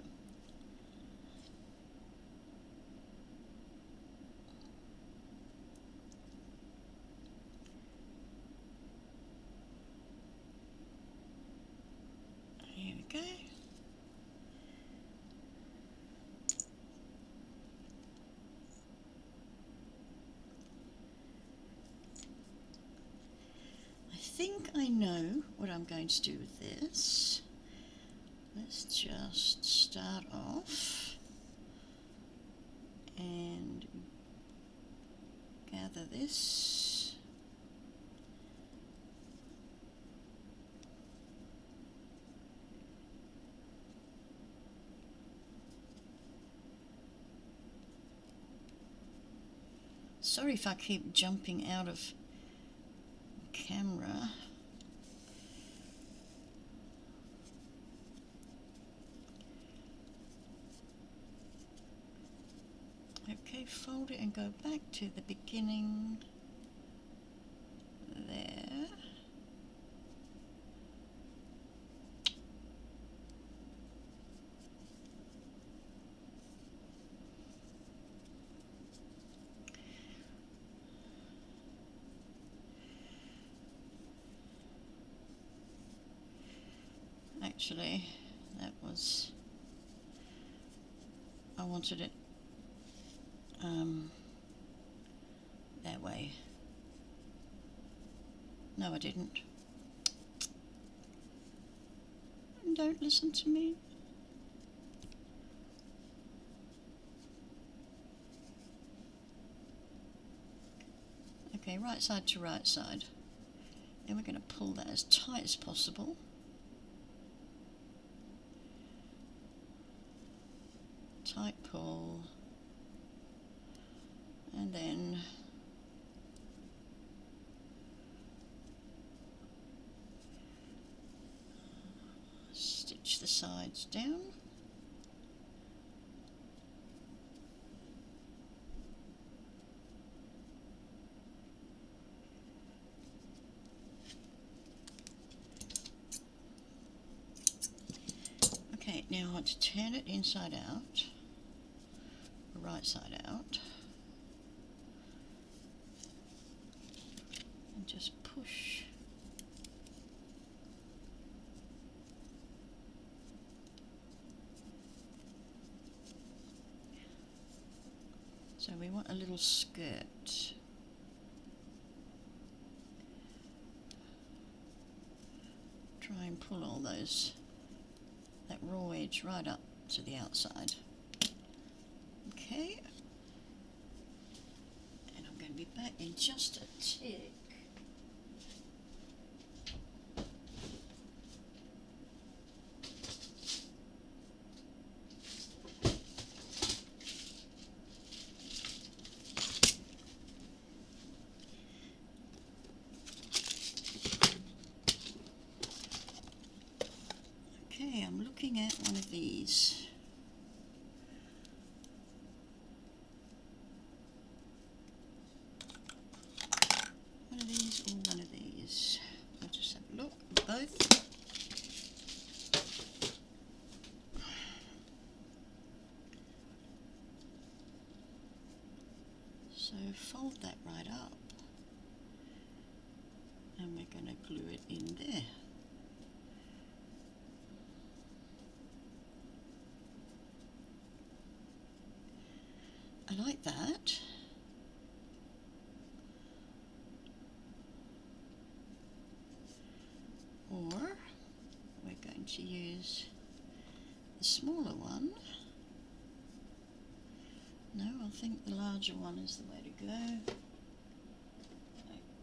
Here we go. I think I know what I'm going to do with this. Let's just start off and gather this. Sorry if I keep jumping out of camera. Okay, fold it and go back to the beginning there. Actually, I wanted it that way. No, I didn't. Don't listen to me. Okay, right side to right side. Then we're going to pull that as tight as possible. Tight pull. And then stitch the sides down. Okay, now I want to turn it inside out, right side out, and just push. So we want a little skirt. Try and pull all that raw edge right up to the outside. Okay. be back in just a tick. Okay, I'm looking at one of these. One of these or one of these. I'll just have a look at both. So fold that right up and we're going to glue it in there. I like that. Or we're going to use the smaller one. No, I think the larger one is the way to go.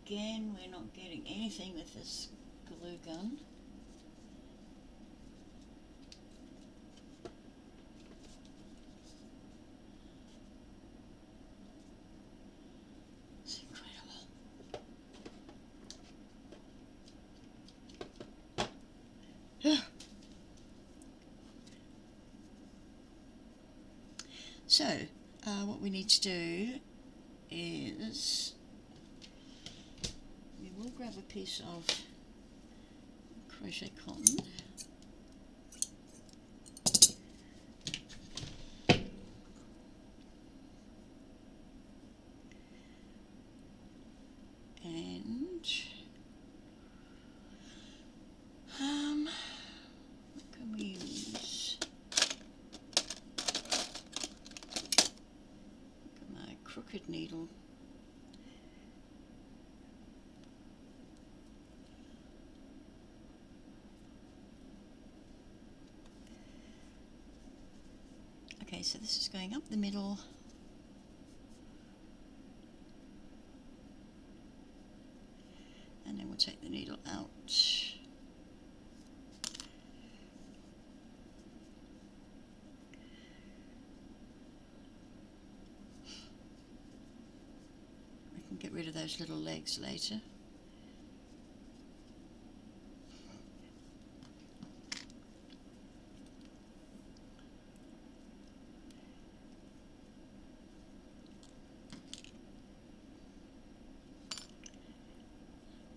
Again, we're not getting anything with this glue gun. It's incredible. So, what we need to do is we will grab a piece of crochet cotton. And what can we use? Look at my crooked needle. Okay, so this is going up the middle. And then we'll take the needle out. We can get rid of those little legs later.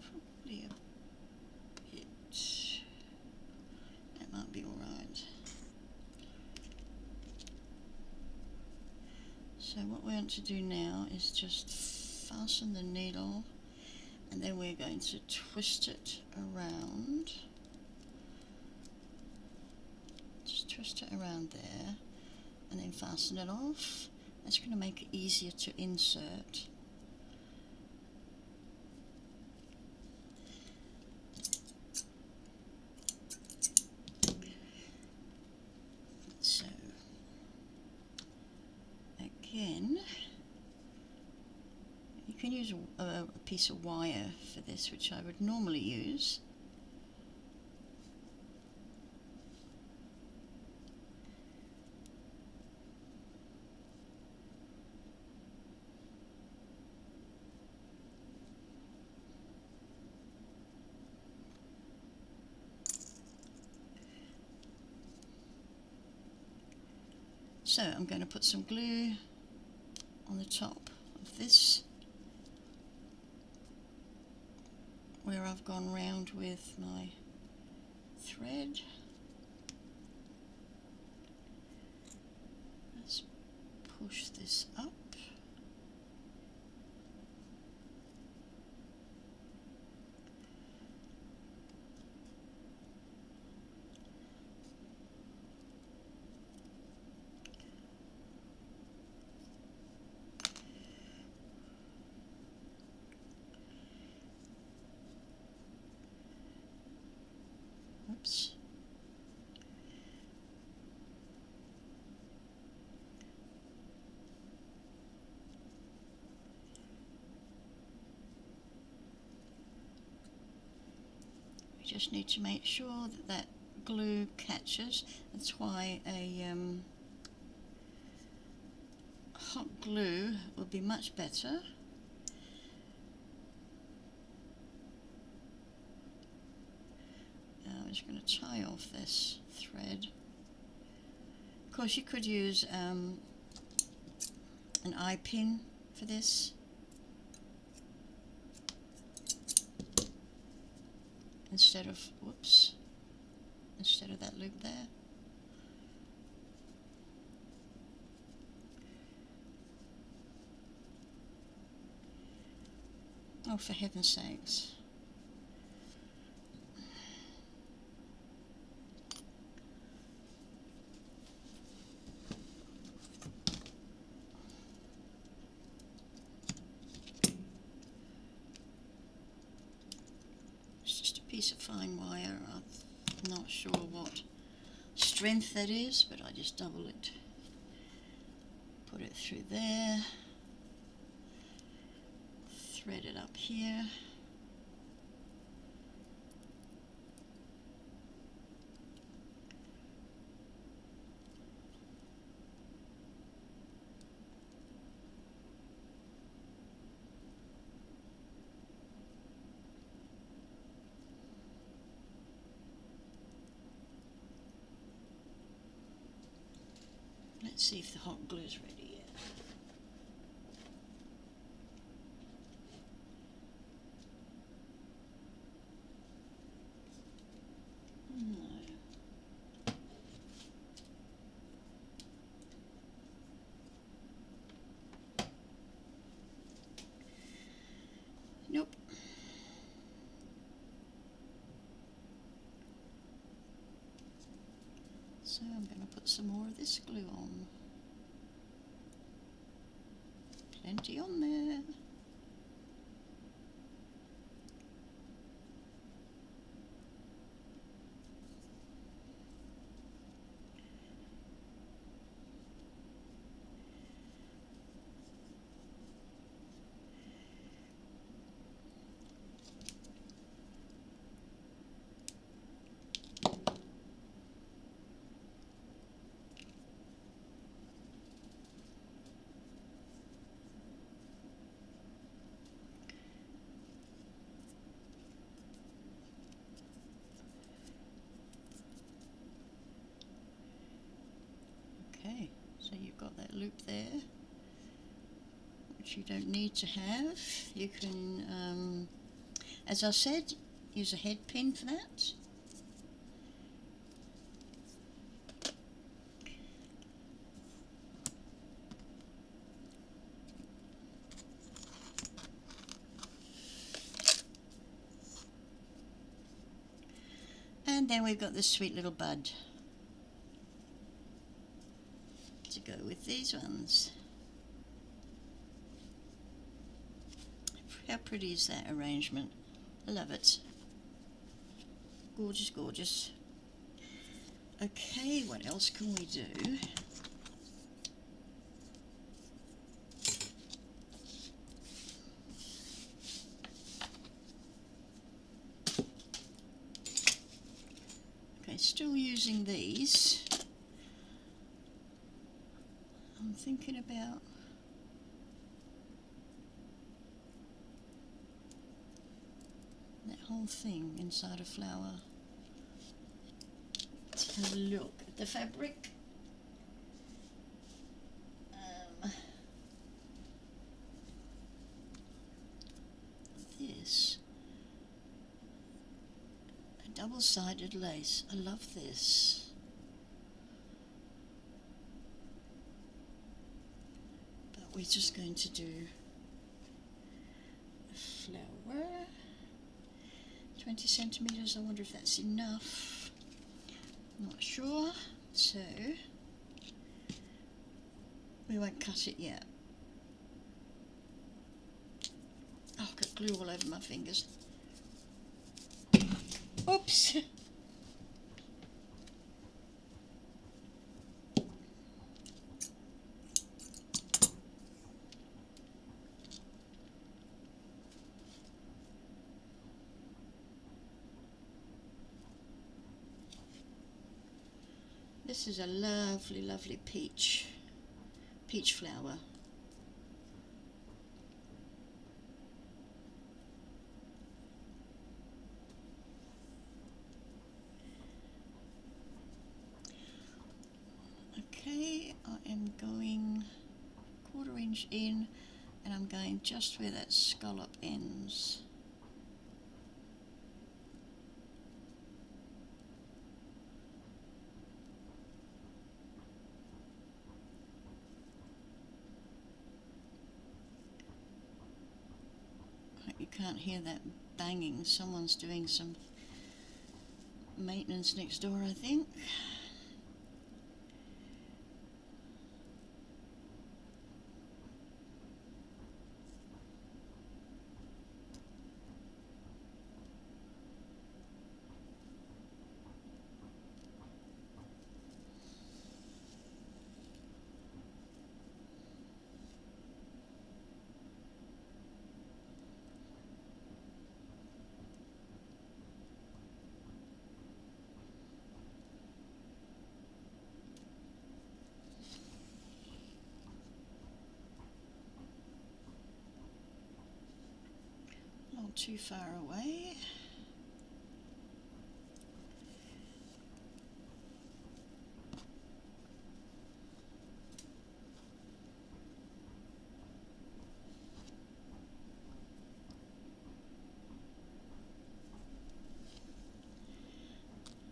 Probably a bit. That might be alright. So what we want to do now is just fasten the needle and then we're going to twist it around. Just twist it around there and then fasten it off. That's going to make it easier to insert. So again, you can use a piece of wire for this, which I would normally use. So I'm going to put some glue on the top of this, where I've gone round with my thread. Let's push this up. Oops. just need to make sure that that glue catches. That's why a hot glue would be much better. I'm just going to tie off this thread. Of course, you could use an eye pin for this, instead of, whoops, instead of that loop there. Oh, for heaven's sakes. It's just a piece of fine wire. I'm not sure what strength that is, but I just double it. Put it through there. Thread it up here. Let's see if the hot glue is ready yet. No. Nope. So I'm going to put some more of this glue on. Plenty on there. Okay, so you've got that loop there, which you don't need to have. You can, as I said, use a head pin for that. And then we've got this sweet little bud to go with these ones. How pretty is that arrangement? I love it. Gorgeous, gorgeous. Okay, what else can we do? Okay, still using these. I'm thinking about that whole thing inside a flower. Let's have a look at the fabric. This. A double-sided lace. I love this. But we're just going to do a flower. 20 centimeters. I wonder if that's enough. Not sure. So we won't cut it yet. Oh, I've got glue all over my fingers. Oops. This is a lovely, lovely peach flower. Okay, I am going 1/4 inch in, and I'm going just where that scallop ends. You can't hear that banging. Someone's doing some maintenance next door, I think. Not too far away.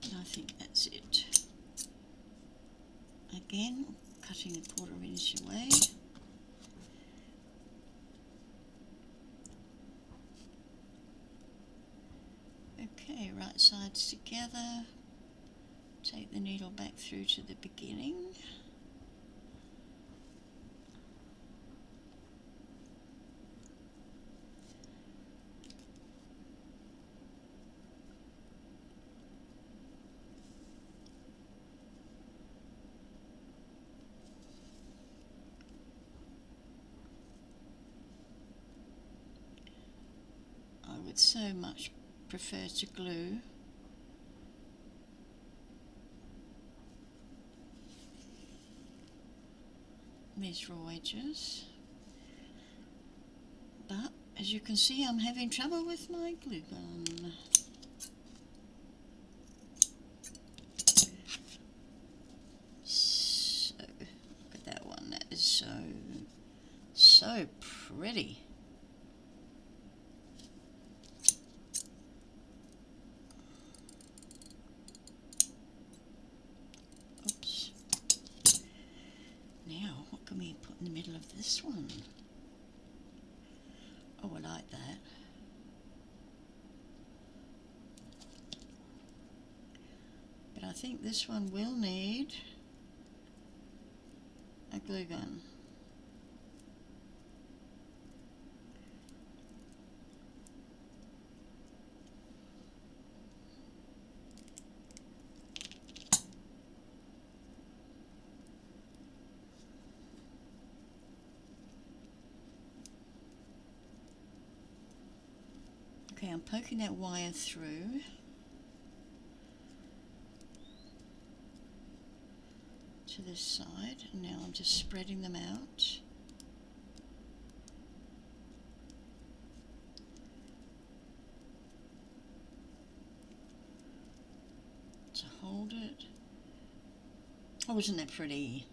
I think that's it. Again, cutting 1/4 inch away. Okay, right sides together. Take the needle back through to the beginning. I would so much prefer to glue. These raw edges, but as you can see, I'm having trouble with my glue gun. So look at that one. That is so pretty. Oops. Now, what can we put in the middle of this one? Oh, I like that. But I think this one will need a glue gun. Okay, I'm poking that wire through. To this side, and now I'm just spreading them out. To hold it. Oh, isn't that pretty?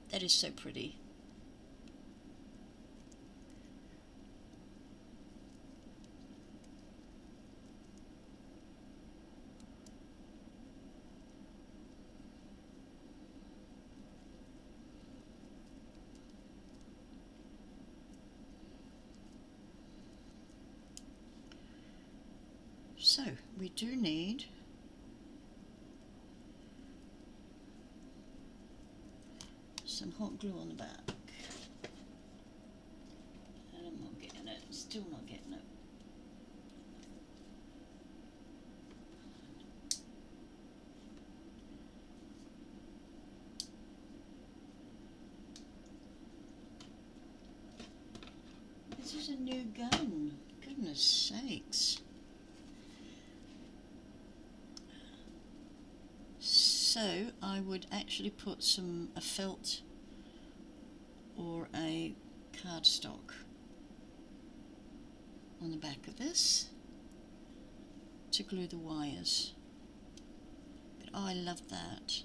That is so pretty. So, we do need some hot glue on the back. And I'm not getting it, still not getting it. This is a new gun, goodness sakes. So I would actually put a felt or a cardstock on the back of this to glue the wires. But I love that.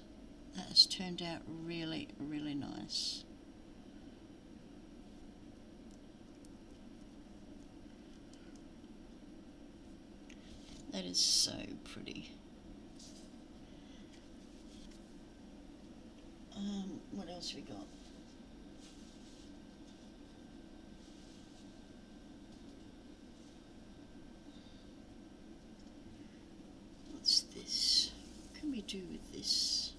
That has turned out really, really nice. That is so pretty. What else we got? What's this? What can we do with this?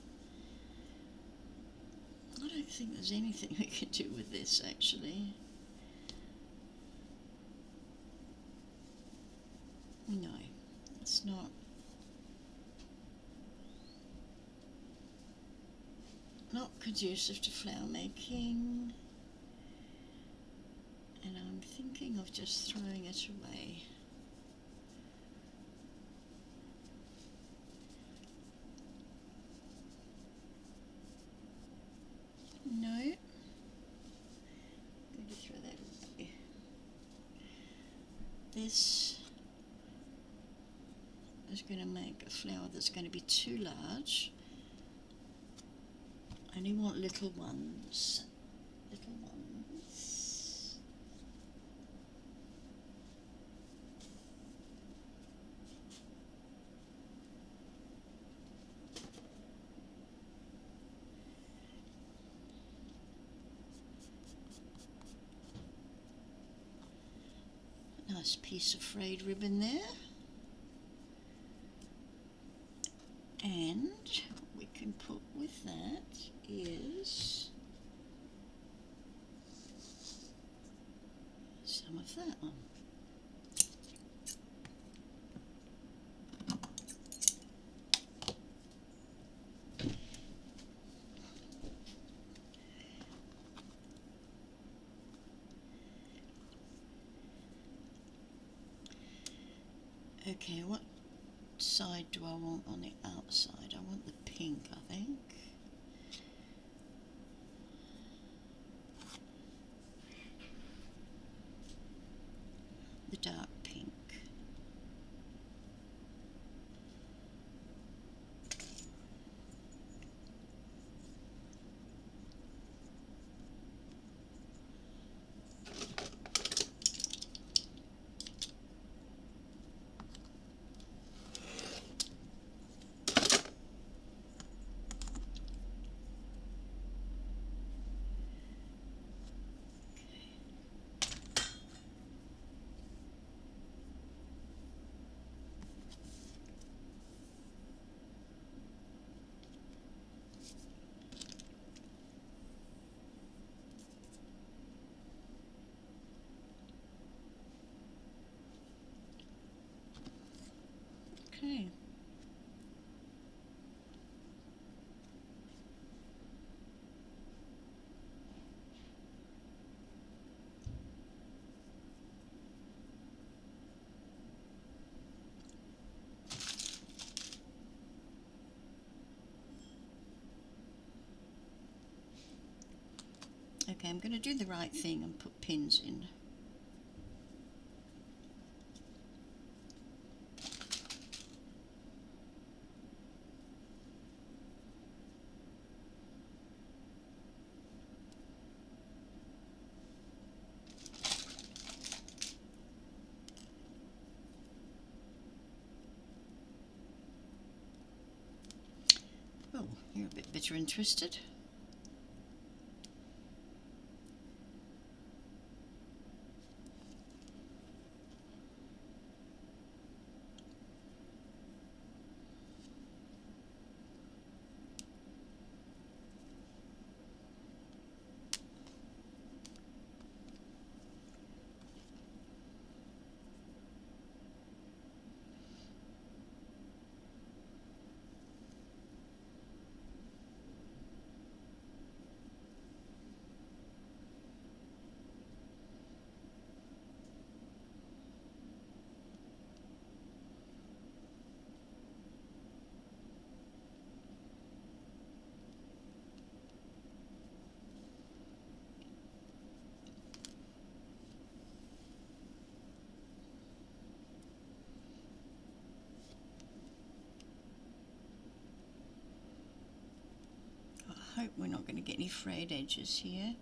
I don't think there's anything we can do with this actually. No, it's not conducive to flower making, and I'm thinking of just throwing it away. No, I'm going to throw that away. This is going to make a flower that's going to be too large. I only want little ones. Little ones. Nice piece of frayed ribbon there. And what we can put with that is some of that on. Okay, what side do I want on the outside? I want the pink, I think. The dark pink. Okay. Okay, I'm going to do the right thing and put pins in. Oh, you're a bit bitter and twisted. hope we're not going to get any frayed edges here.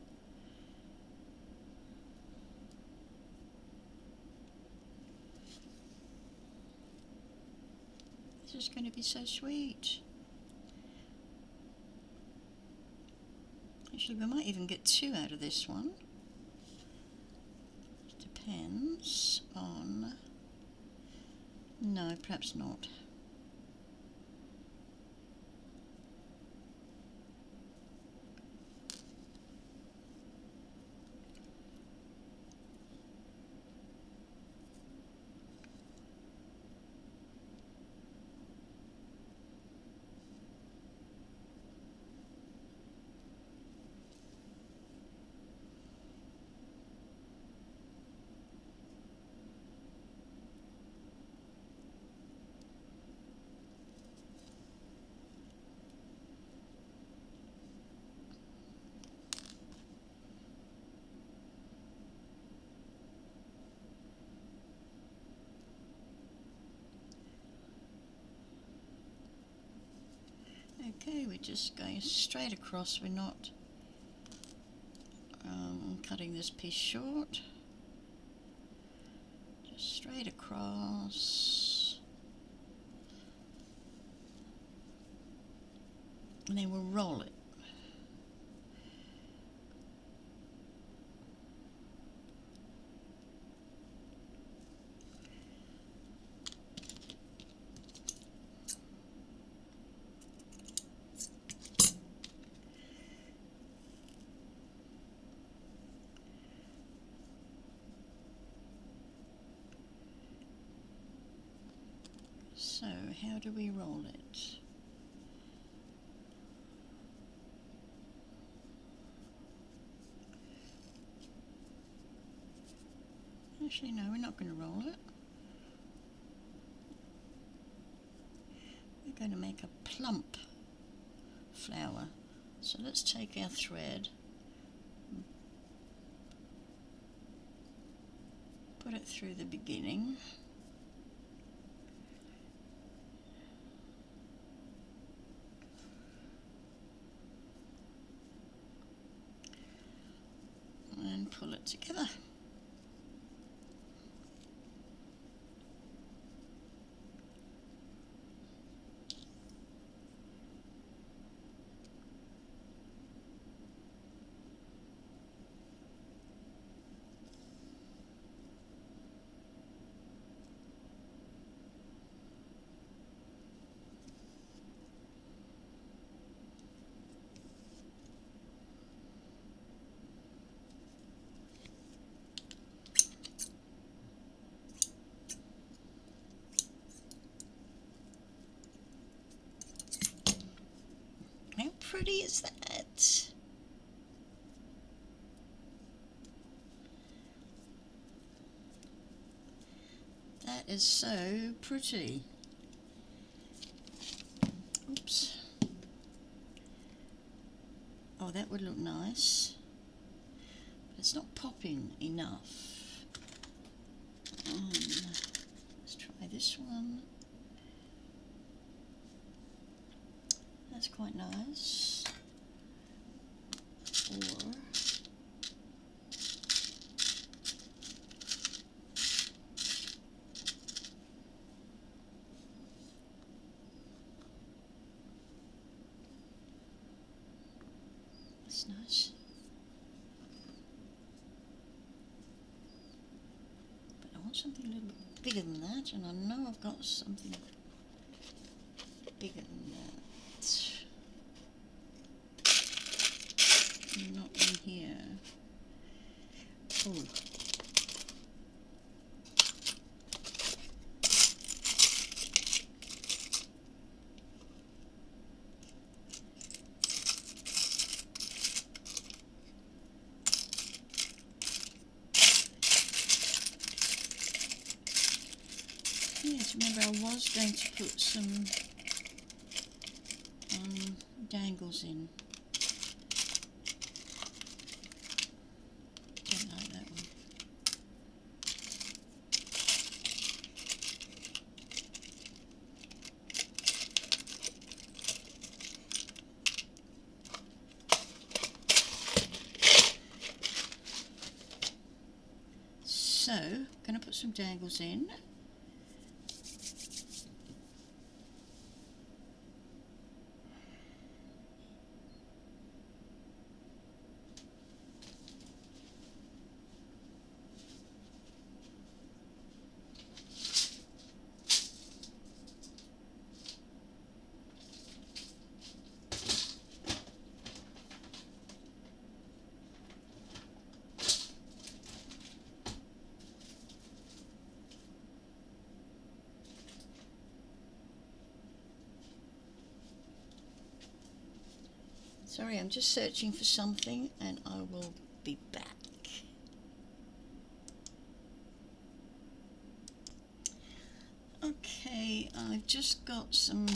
This is going to be so sweet. Actually, we might even get 2 out of this one. Depends on... No, perhaps not. Okay, we're just going straight across, we're not cutting this piece short, just straight across, and then we'll roll it. So, how do we roll it? Actually, no, we're not going to roll it. We're going to make a plump flower. So let's take our thread, put it through the beginning. And pull it together. How pretty is that? That is so pretty. Oops. Oh, that would look nice. But it's not popping enough. Let's try this one. That's quite nice. Or that's nice. But I want something a little bit bigger than that, and I know I've got something bigger than that. Not in here. Oh. Yes, remember I was going to put some dangles in. Don't like that one. So, I'm going to put some dangles in. Sorry, I'm just searching for something and I will be back. Okay, I've just got some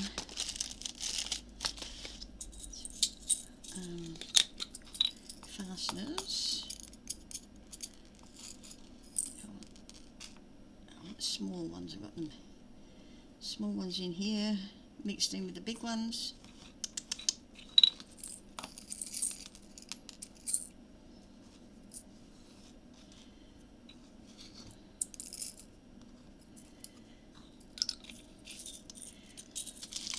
fasteners. I want small ones. I've got them small ones in here mixed in with the big ones.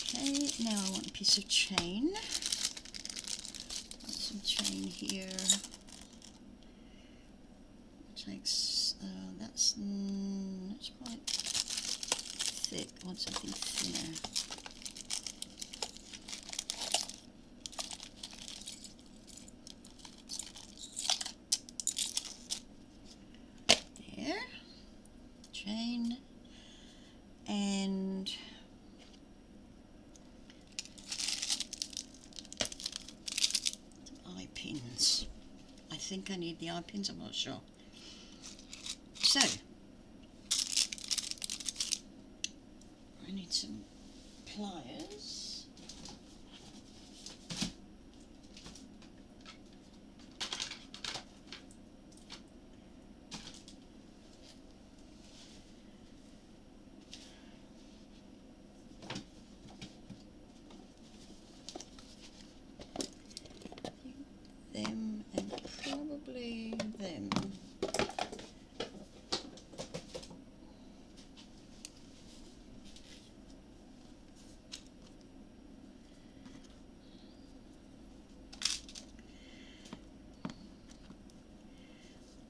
Okay, now I want a piece of chain. Got some chain here. Takes that's quite thick. I want something thinner. There, chain, and some eye pins. I think I need the eye pins. I'm not sure. So, I need some pliers. Them and probably them.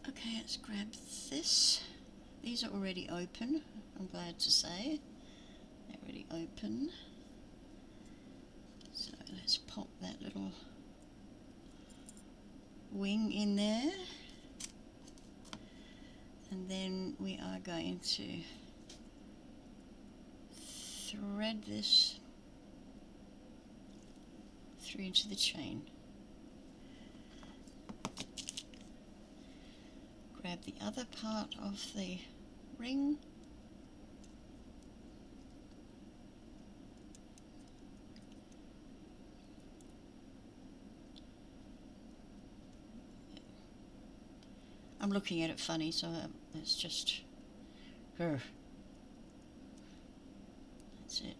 Okay, let's grab this. These are already open, I'm glad to say. They're already open. So let's pop that little wing in there. And then we are going to thread this through into the chain. Grab the other part of the ring. I'm looking at it funny, so it's just her. That's it.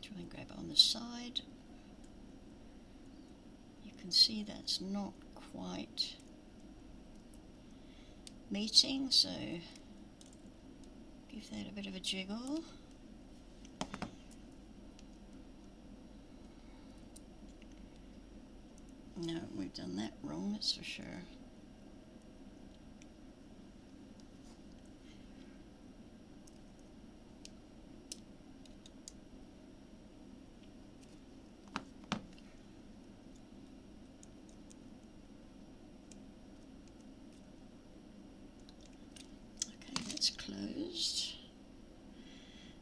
Try and grab it on the side. You can see that's not quite meeting, so give that a bit of a jiggle. No, we've done that wrong, that's for sure. Okay, that's closed.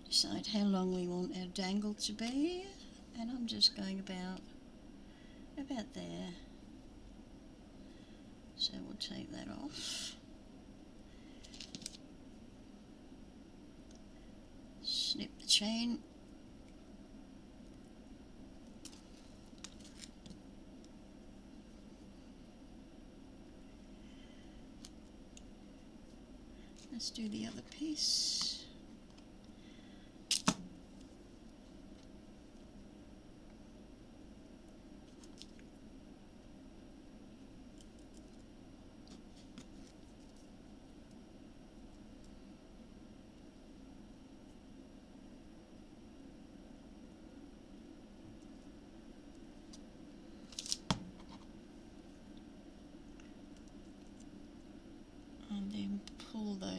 Decide how long we want our dangle to be, and I'm just going about there. So we'll take that off. Snip the chain. Let's do the other piece.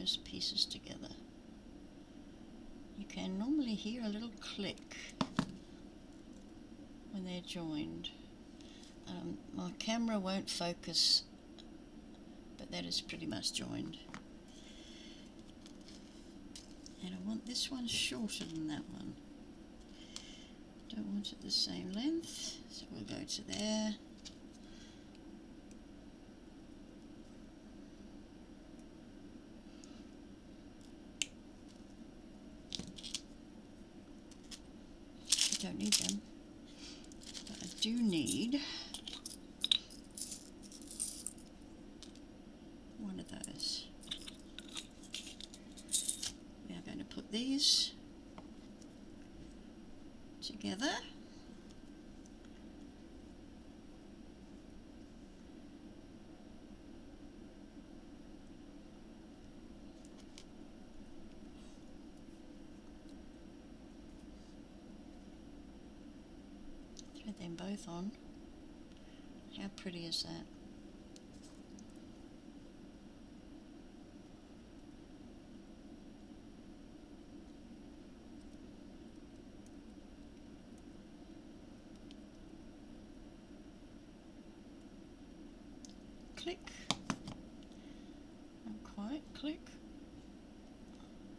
those pieces together. You can normally hear a little click when they're joined. My camera won't focus, but that is pretty much joined. And I want this one shorter than that one. Don't want it the same length, so we'll go to there. I don't need them, but I do need one of those. We are going to put these together. Thread them both on. How pretty is that? Click. Not quite. Click.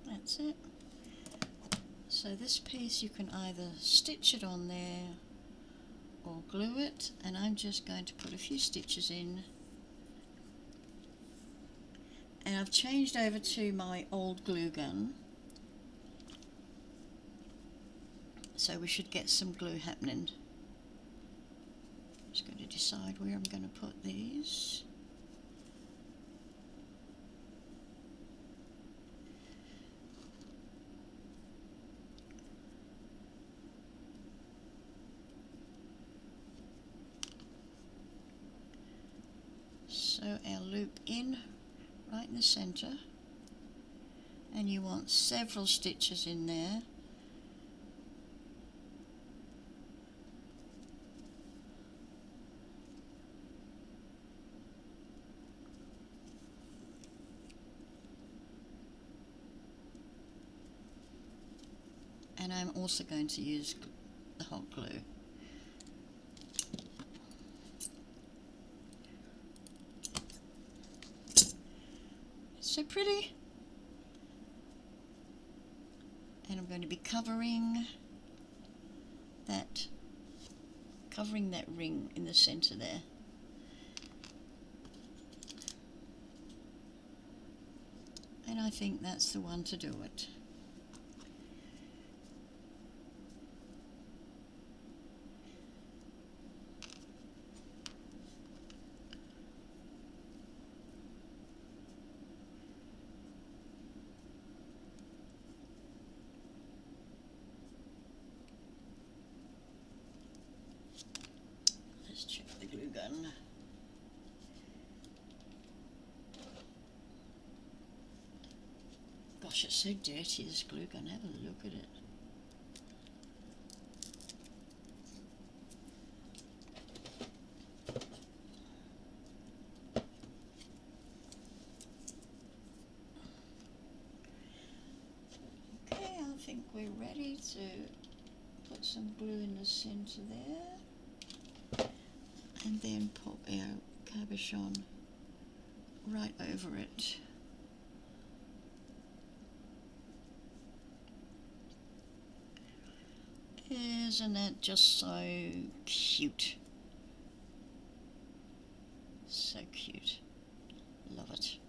That's it. So this piece you can either stitch it on there or glue it, and I'm just going to put a few stitches in. And I've changed over to my old glue gun, so we should get some glue happening. I'm just going to decide where I'm going to put these. So our loop in right in the center, and you want several stitches in there. And I'm also going to use the hot glue. So pretty. And I'm going to be covering that ring in the center there. And I think that's the one to do it. Let's check the glue gun. Gosh, it's so dirty, this glue gun. Have a look at it. Okay, I think we're ready to put some glue in the center there. And then pop our cabochon right over it. Isn't that just so cute? So cute. Love it.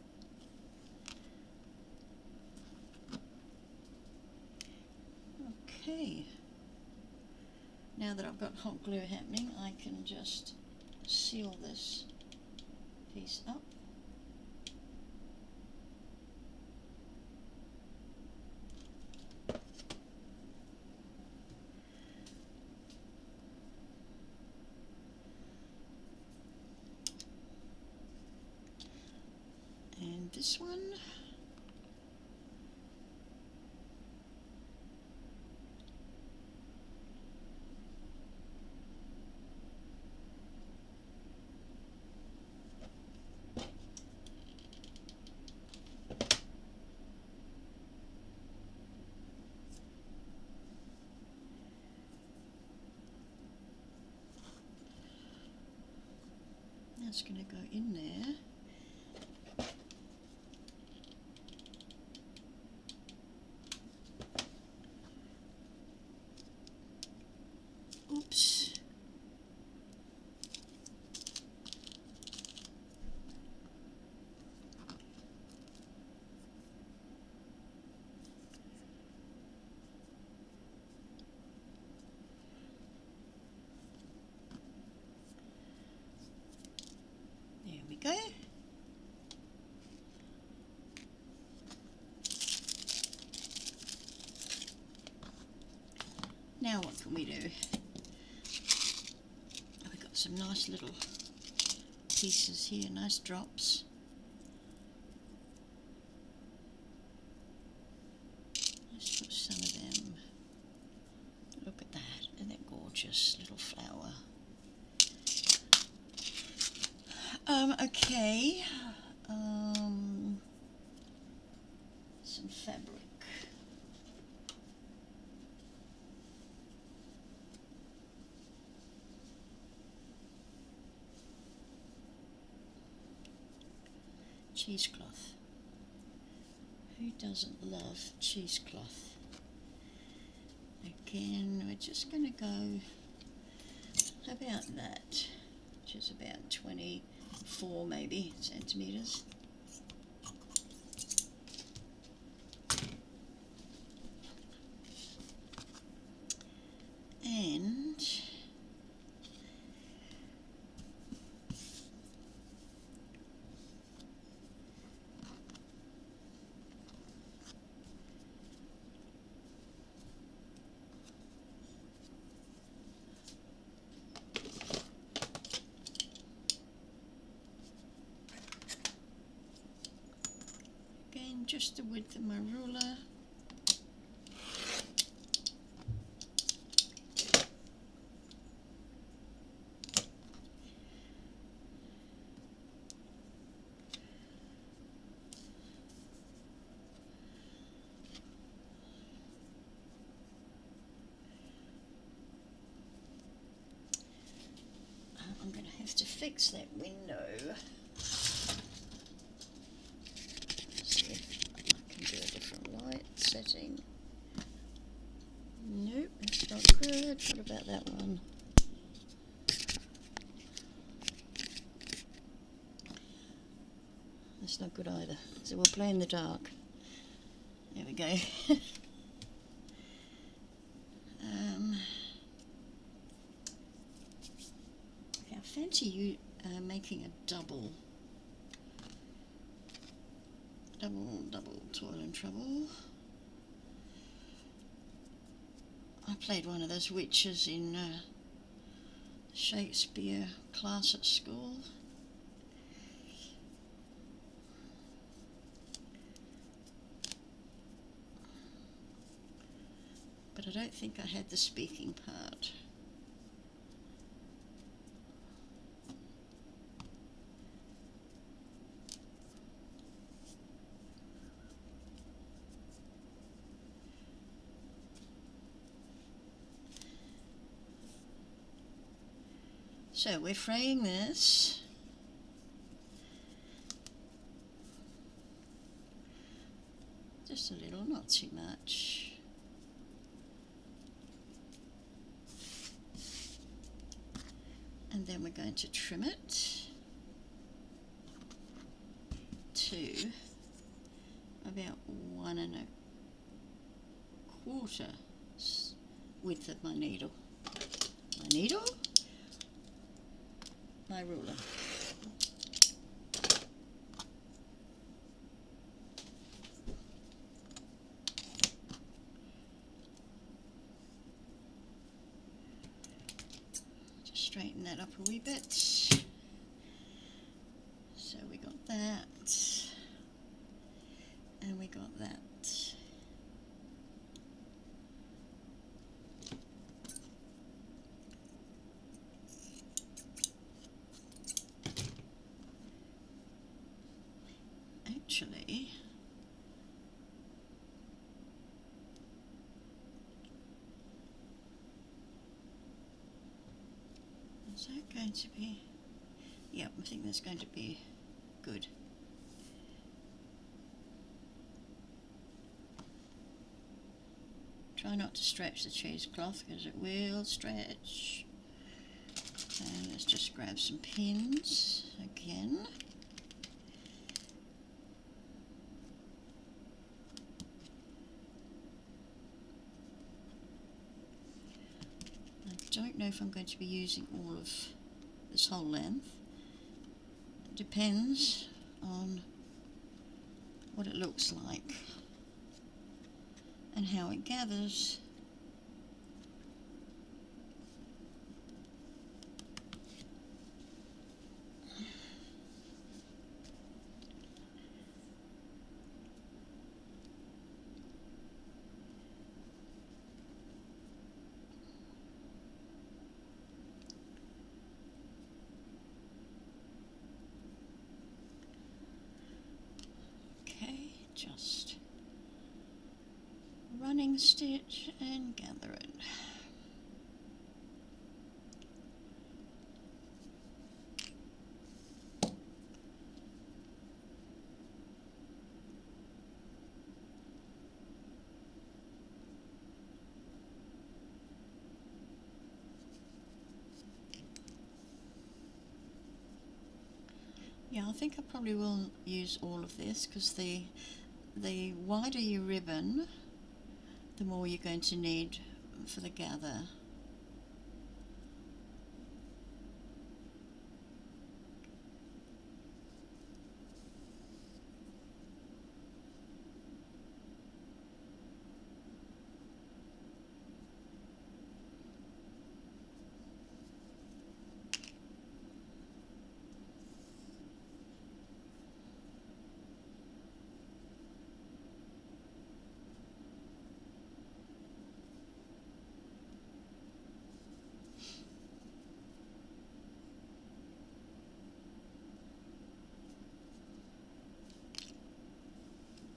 Okay. Now that I've got hot glue happening, I can just seal this piece up. And this one. that's going to go in there. Oops. There we go. Now what can we do? We've got some nice little pieces here, nice drops. Let's put some of them. Look at that, isn't that gorgeous little flower? Okay, some fabric. Cheesecloth. Who doesn't love cheesecloth? Again, we're just going to go, how about that, which is about 24 maybe centimetres. And again, just the width of my ruler. I'm going to have to fix that window. See if I can do a different light setting. Nope, that's not good. What about that one? That's not good either. So we'll play in the dark. There we go. I fancy you making a double toil and trouble. I played one of those witches in Shakespeare class at school. But I don't think I had the speaking part. So we're fraying this. Just a little, not too much. And then we're going to trim it to about 1 1/4 width of my needle. My ruler. Just straighten that up a wee bit. So we got that, and we got that. Actually, is that going to be? Yep, I think that's going to be good. Try not to stretch the cheesecloth because it will stretch. And let's just grab some pins again. I don't know if I'm going to be using all of this whole length. It depends on what it looks like and how it gathers. Okay, just running stitch and gather it. Yeah, I think I probably will use all of this because the wider your ribbon, the more you're going to need for the gather.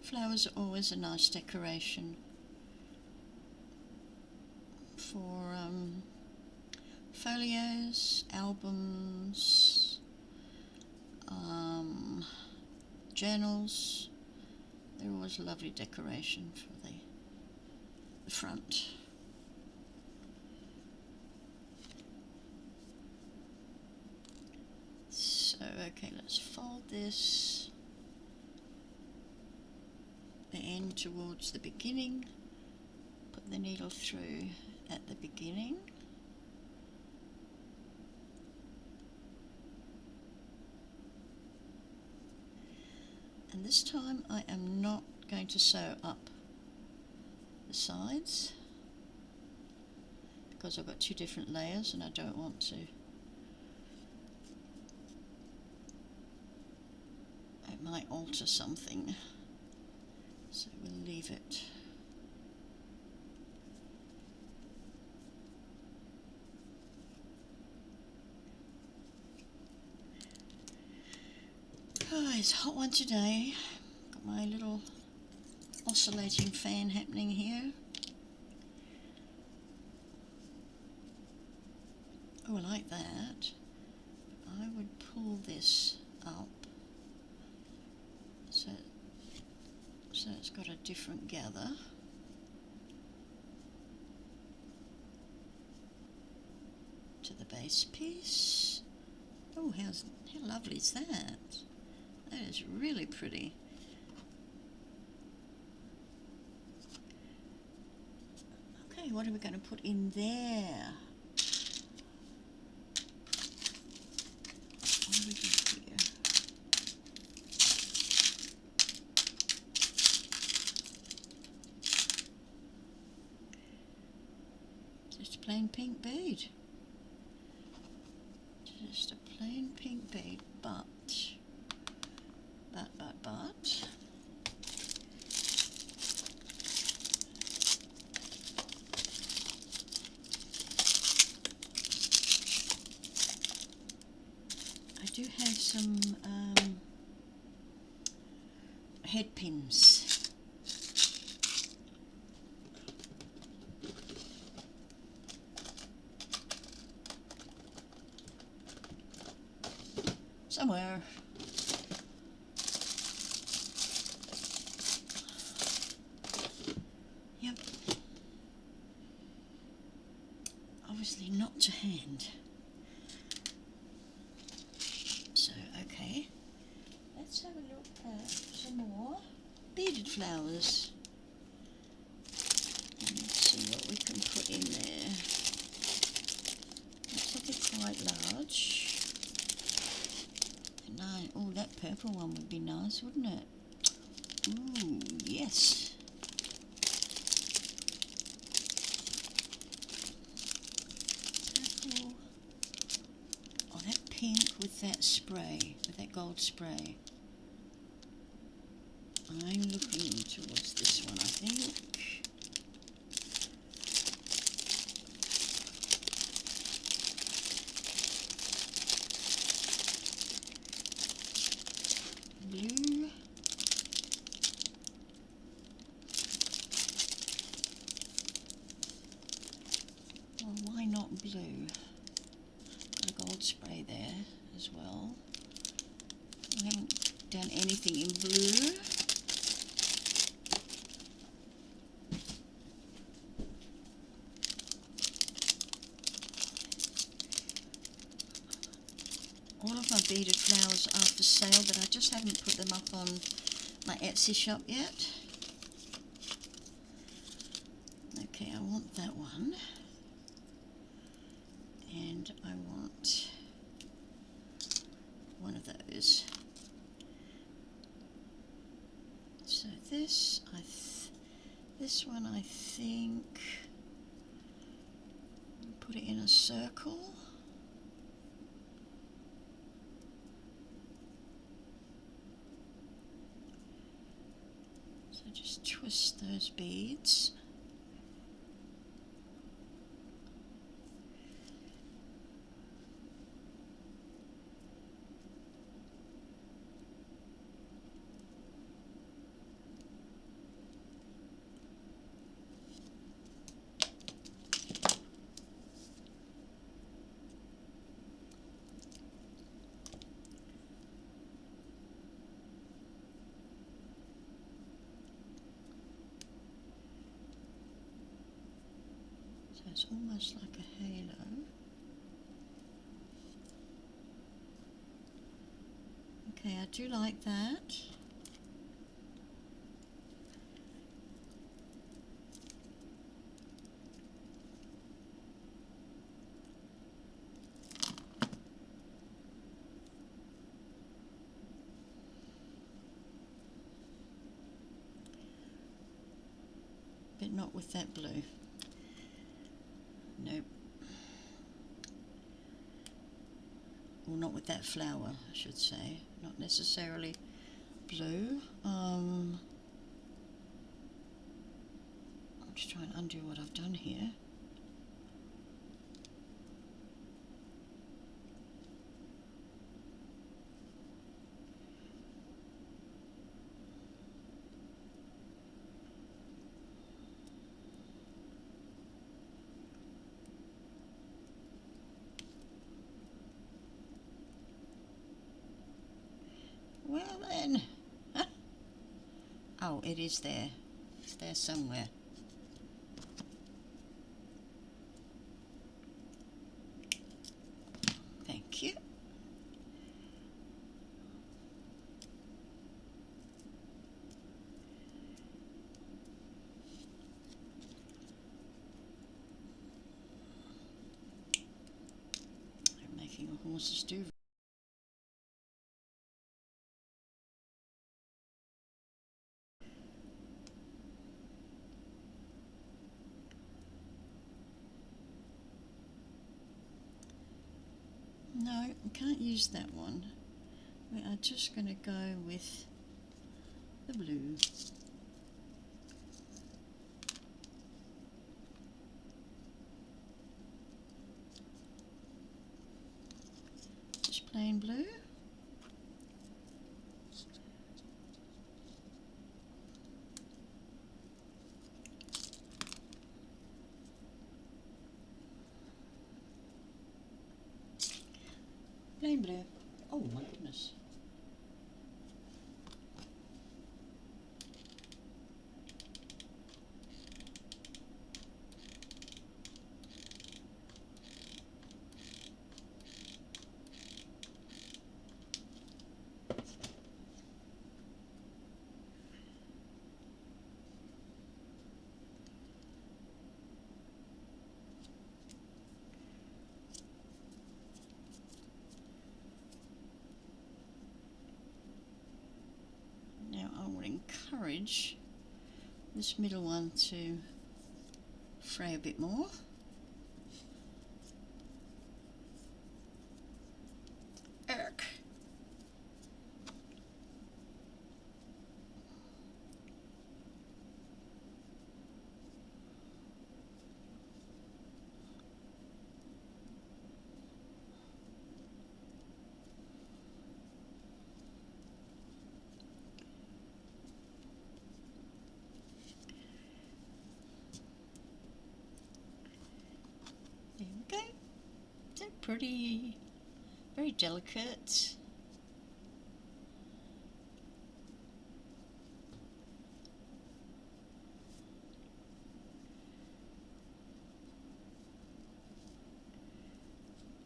Flowers are always a nice decoration for folios, albums, journals. They're always a lovely decoration for the front. So, okay, let's fold this the end towards the beginning, put the needle through at the beginning, and this time I am not going to sew up the sides because I've got two different layers and I don't want to. It might alter something, so we'll leave it. Oh, it's a hot one today. Got my little oscillating fan happening here. Oh, I like that. I would pull this up so it's got a different gather. To the base piece. Oh, how lovely is that? That is really pretty. Okay, what are we going to put in there? What do we do here? Just a plain pink bead. Just a plain pink bead, but I do have some head pins. somewhere. Yep. Obviously not to hand. So, okay. Let's have a look at some more beaded flowers. And let's see what we can put in there. Looks like it's quite large. Oh, that purple one would be nice, wouldn't it? Ooh, yes. Purple. Oh, that pink with that spray, with that gold spray. I'm looking towards this one, I think. Blue. Well, why not blue? Got a gold spray there as well. I haven't done anything in blue. All of my beaded flowers are for sale, but I just haven't put them up on my Etsy shop yet. Okay, I want that one. And I want one of those. So this, this one I think, put it in a circle. So just twist those beads. So it's almost like a halo. Okay, I do like that. But not with that blue. Nope. Well, not with that flower, I should say. Not necessarily blue. I'm just trying to undo what I've done here. Well then. Oh, it is there. It's there somewhere. Thank you. I'm making a horse's do. No, I can't use that one. We are just going to go with the blue. Just plain blue. Plain blue. Oh my goodness. Now I will encourage this middle one to fray a bit more. Erk. There we go. They're pretty, very delicate.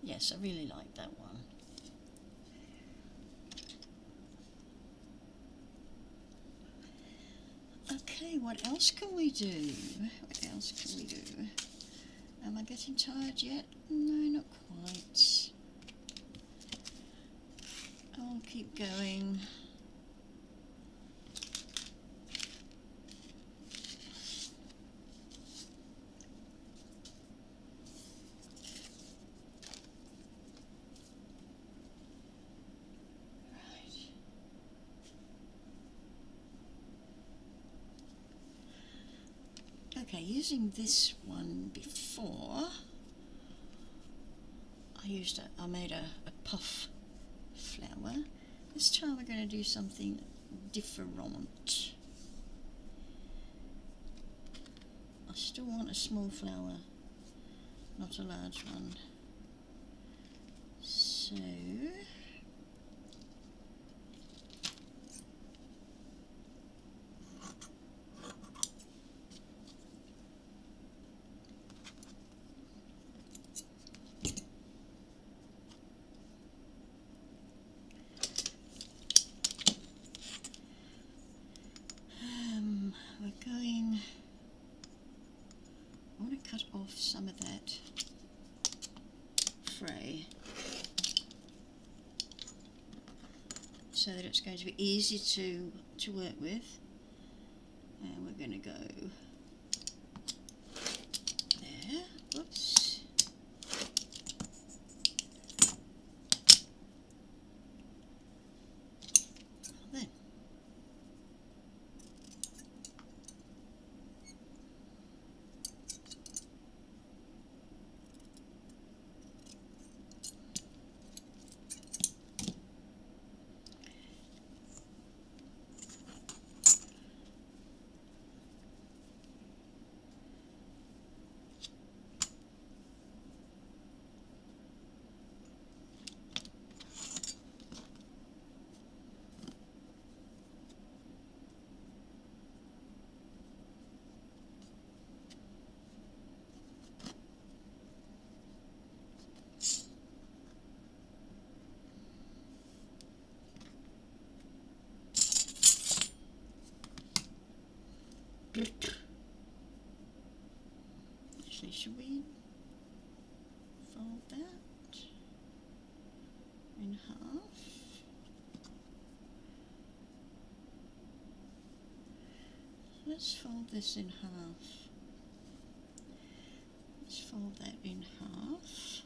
Yes, I really like that one. Okay, what else can we do? What else can we do? Am I getting tired yet? No, not quite. I'll keep going. Okay, using this one before, I made a puff flower. This time we're going to do something different. I still want a small flower, not a large one. So we're going, I want to cut off some of that fray so that it's going to be easy to work with. And we're going to go there. Whoops. There. Actually, should we fold that in half? Let's fold this in half. Let's fold that in half.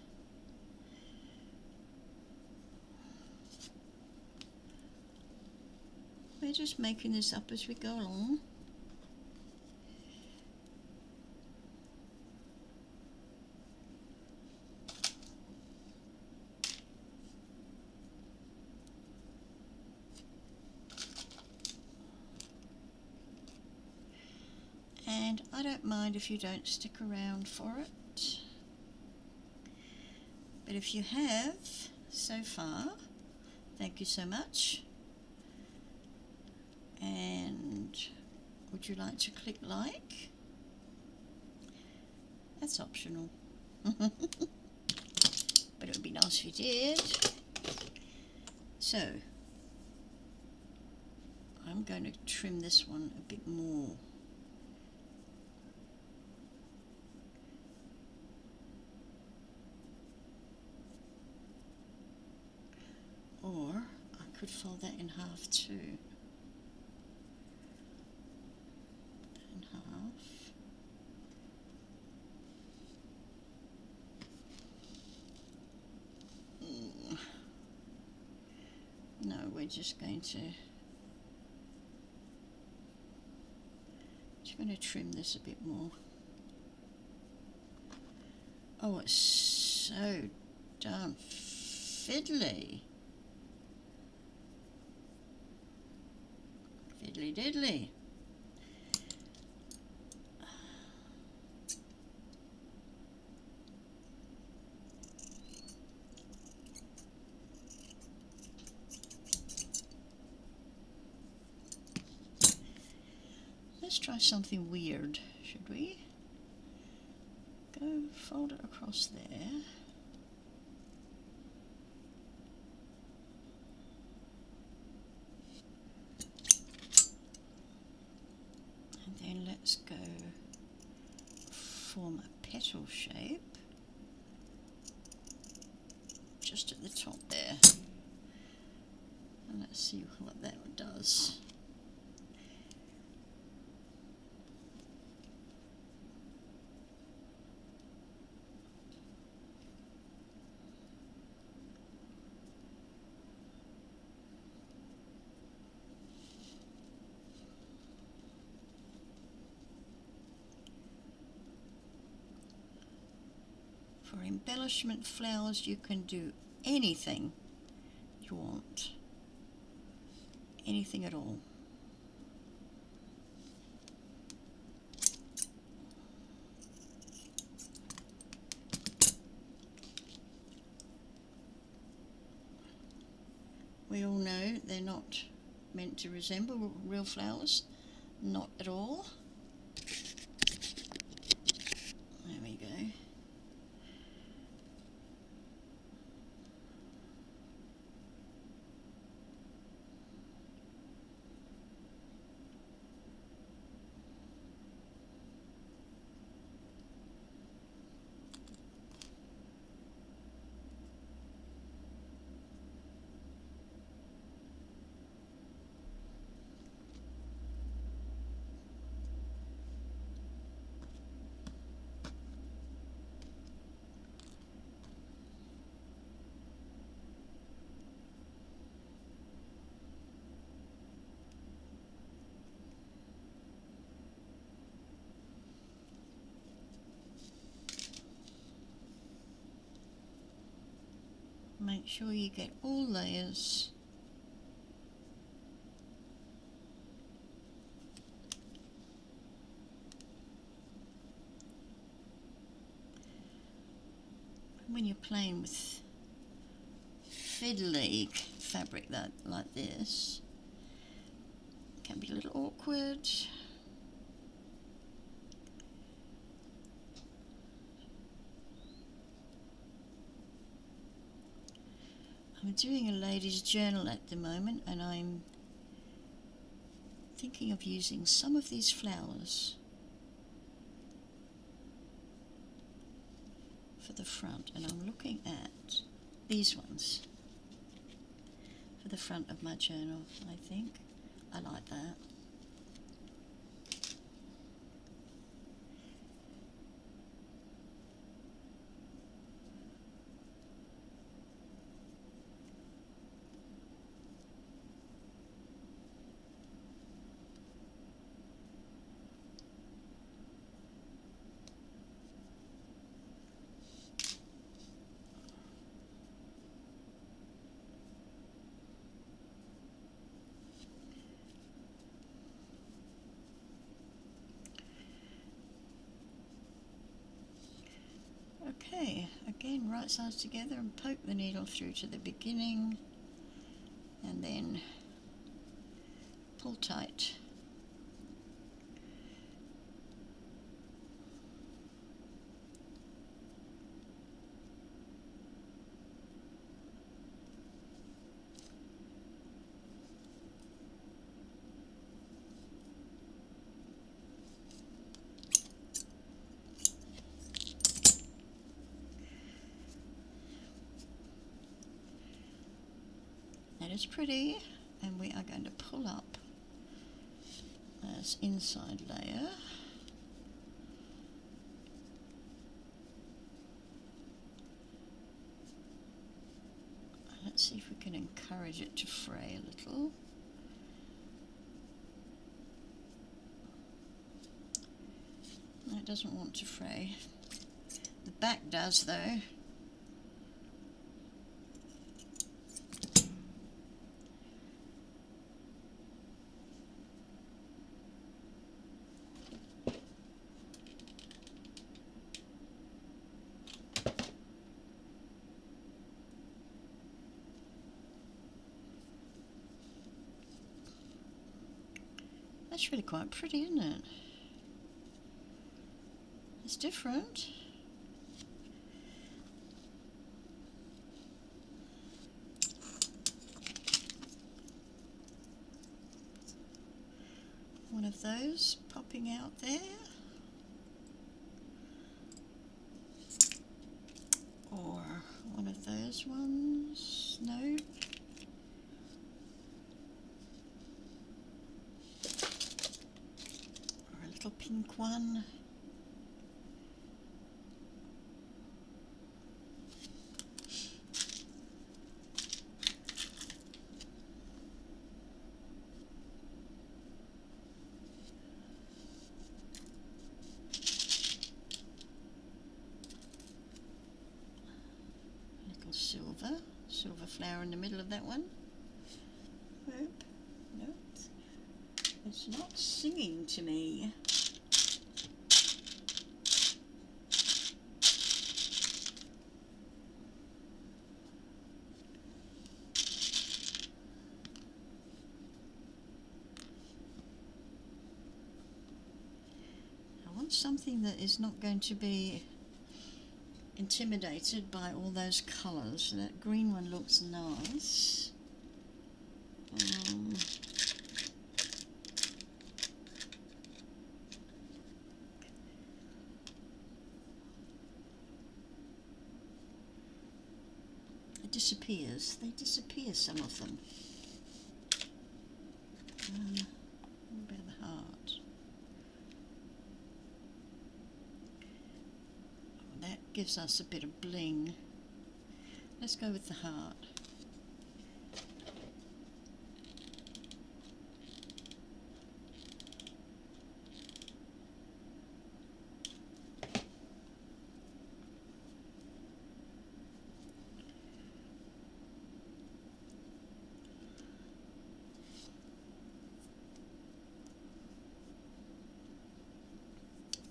We're just making this up as we go along. And I don't mind if you don't stick around for it, but if you have so far, Thank you so much. And would you like to click like? That's optional. But it would be nice if you did. So, I'm going to trim this one a bit more. Or I could fold that in half too. In half. No, we're just going to trim this a bit more. Oh, it's so darn fiddly. Fiddly diddly. Let's try something weird, should we? Go fold it across there. And then let's go form a petal shape just at the top there. And let's see what that one does. For embellishment flowers, you can do anything you want. Anything at all. We all know they're not meant to resemble real flowers. Not at all. There we go. Make sure you get all layers. When you're playing with fiddly fabric like this, it can be a little awkward. I'm doing a ladies' journal at the moment, and I'm thinking of using some of these flowers for the front, and I'm looking at these ones for the front of my journal. I think I like that. Okay, again, right sides together and poke the needle through to the beginning and then pull tight. That is pretty, and we are going to pull up this inside layer. Let's see if we can encourage it to fray a little. No, it doesn't want to fray. The back does though. That's really quite pretty, isn't it? It's different. One of those popping out there. Or one of those ones. No. Or a little pink one. Silver flower in the middle of that one. Nope, nope. It's not singing to me. I want something that is not going to be intimidated by all those colours. That green one looks nice. It disappears. They disappear, some of them. What about the heart? That gives us a bit of bling. Let's go with the heart.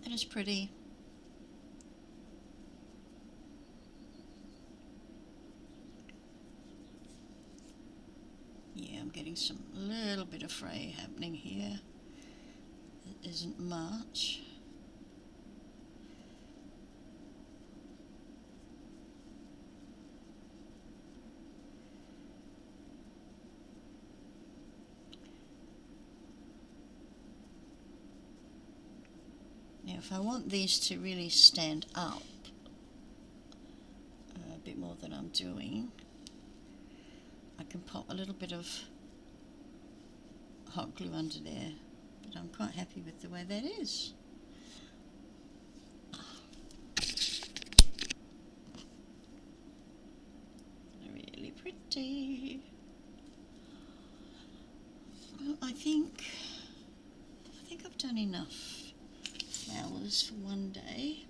That is pretty. Yeah, I'm getting some little bit of fray happening here. It isn't much. Now if I want these to really stand up a bit more than I'm doing, I can pop a little bit of hot glue under there, but I'm quite happy with the way that is. Really pretty. Well, I think I've done enough flowers for one day.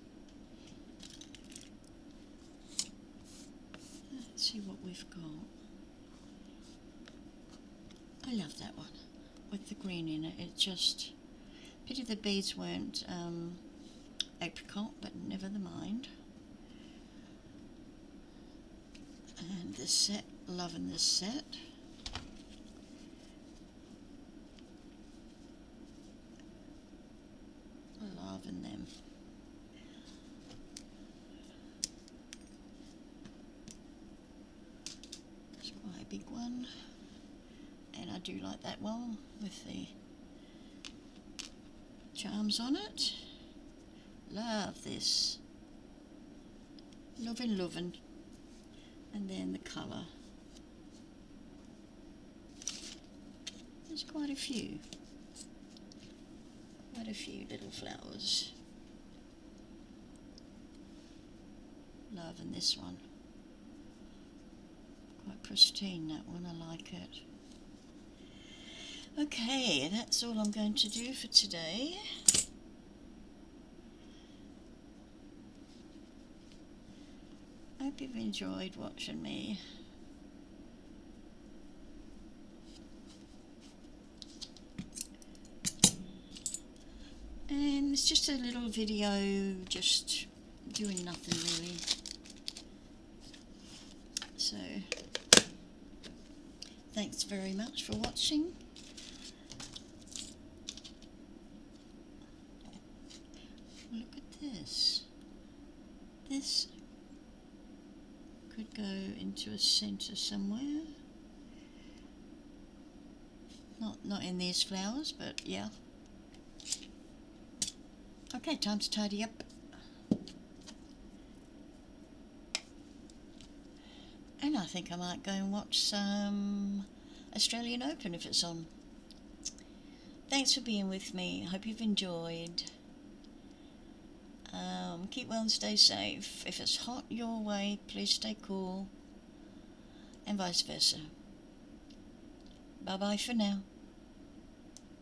Let's see what we've got. I love that one with the green in it. It just, pity the beads weren't apricot, but never the mind. And this set, loving this set. do like that one with the charms on it. Love this. Lovin'. And then the colour. There's quite a few little flowers. Loving this one. Quite pristine, that one, I like it. Okay, that's all I'm going to do for today. Hope you've enjoyed watching me. And it's just a little video, just doing nothing really. So, thanks very much for watching. Look at this. This could go into a centre somewhere. Not in these flowers, but yeah. Okay, time to tidy up. And I think I might go and watch some Australian Open if it's on. Thanks for being with me. I hope you've enjoyed. Keep well and stay safe. If it's hot your way, please stay cool. And vice versa. Bye bye for now.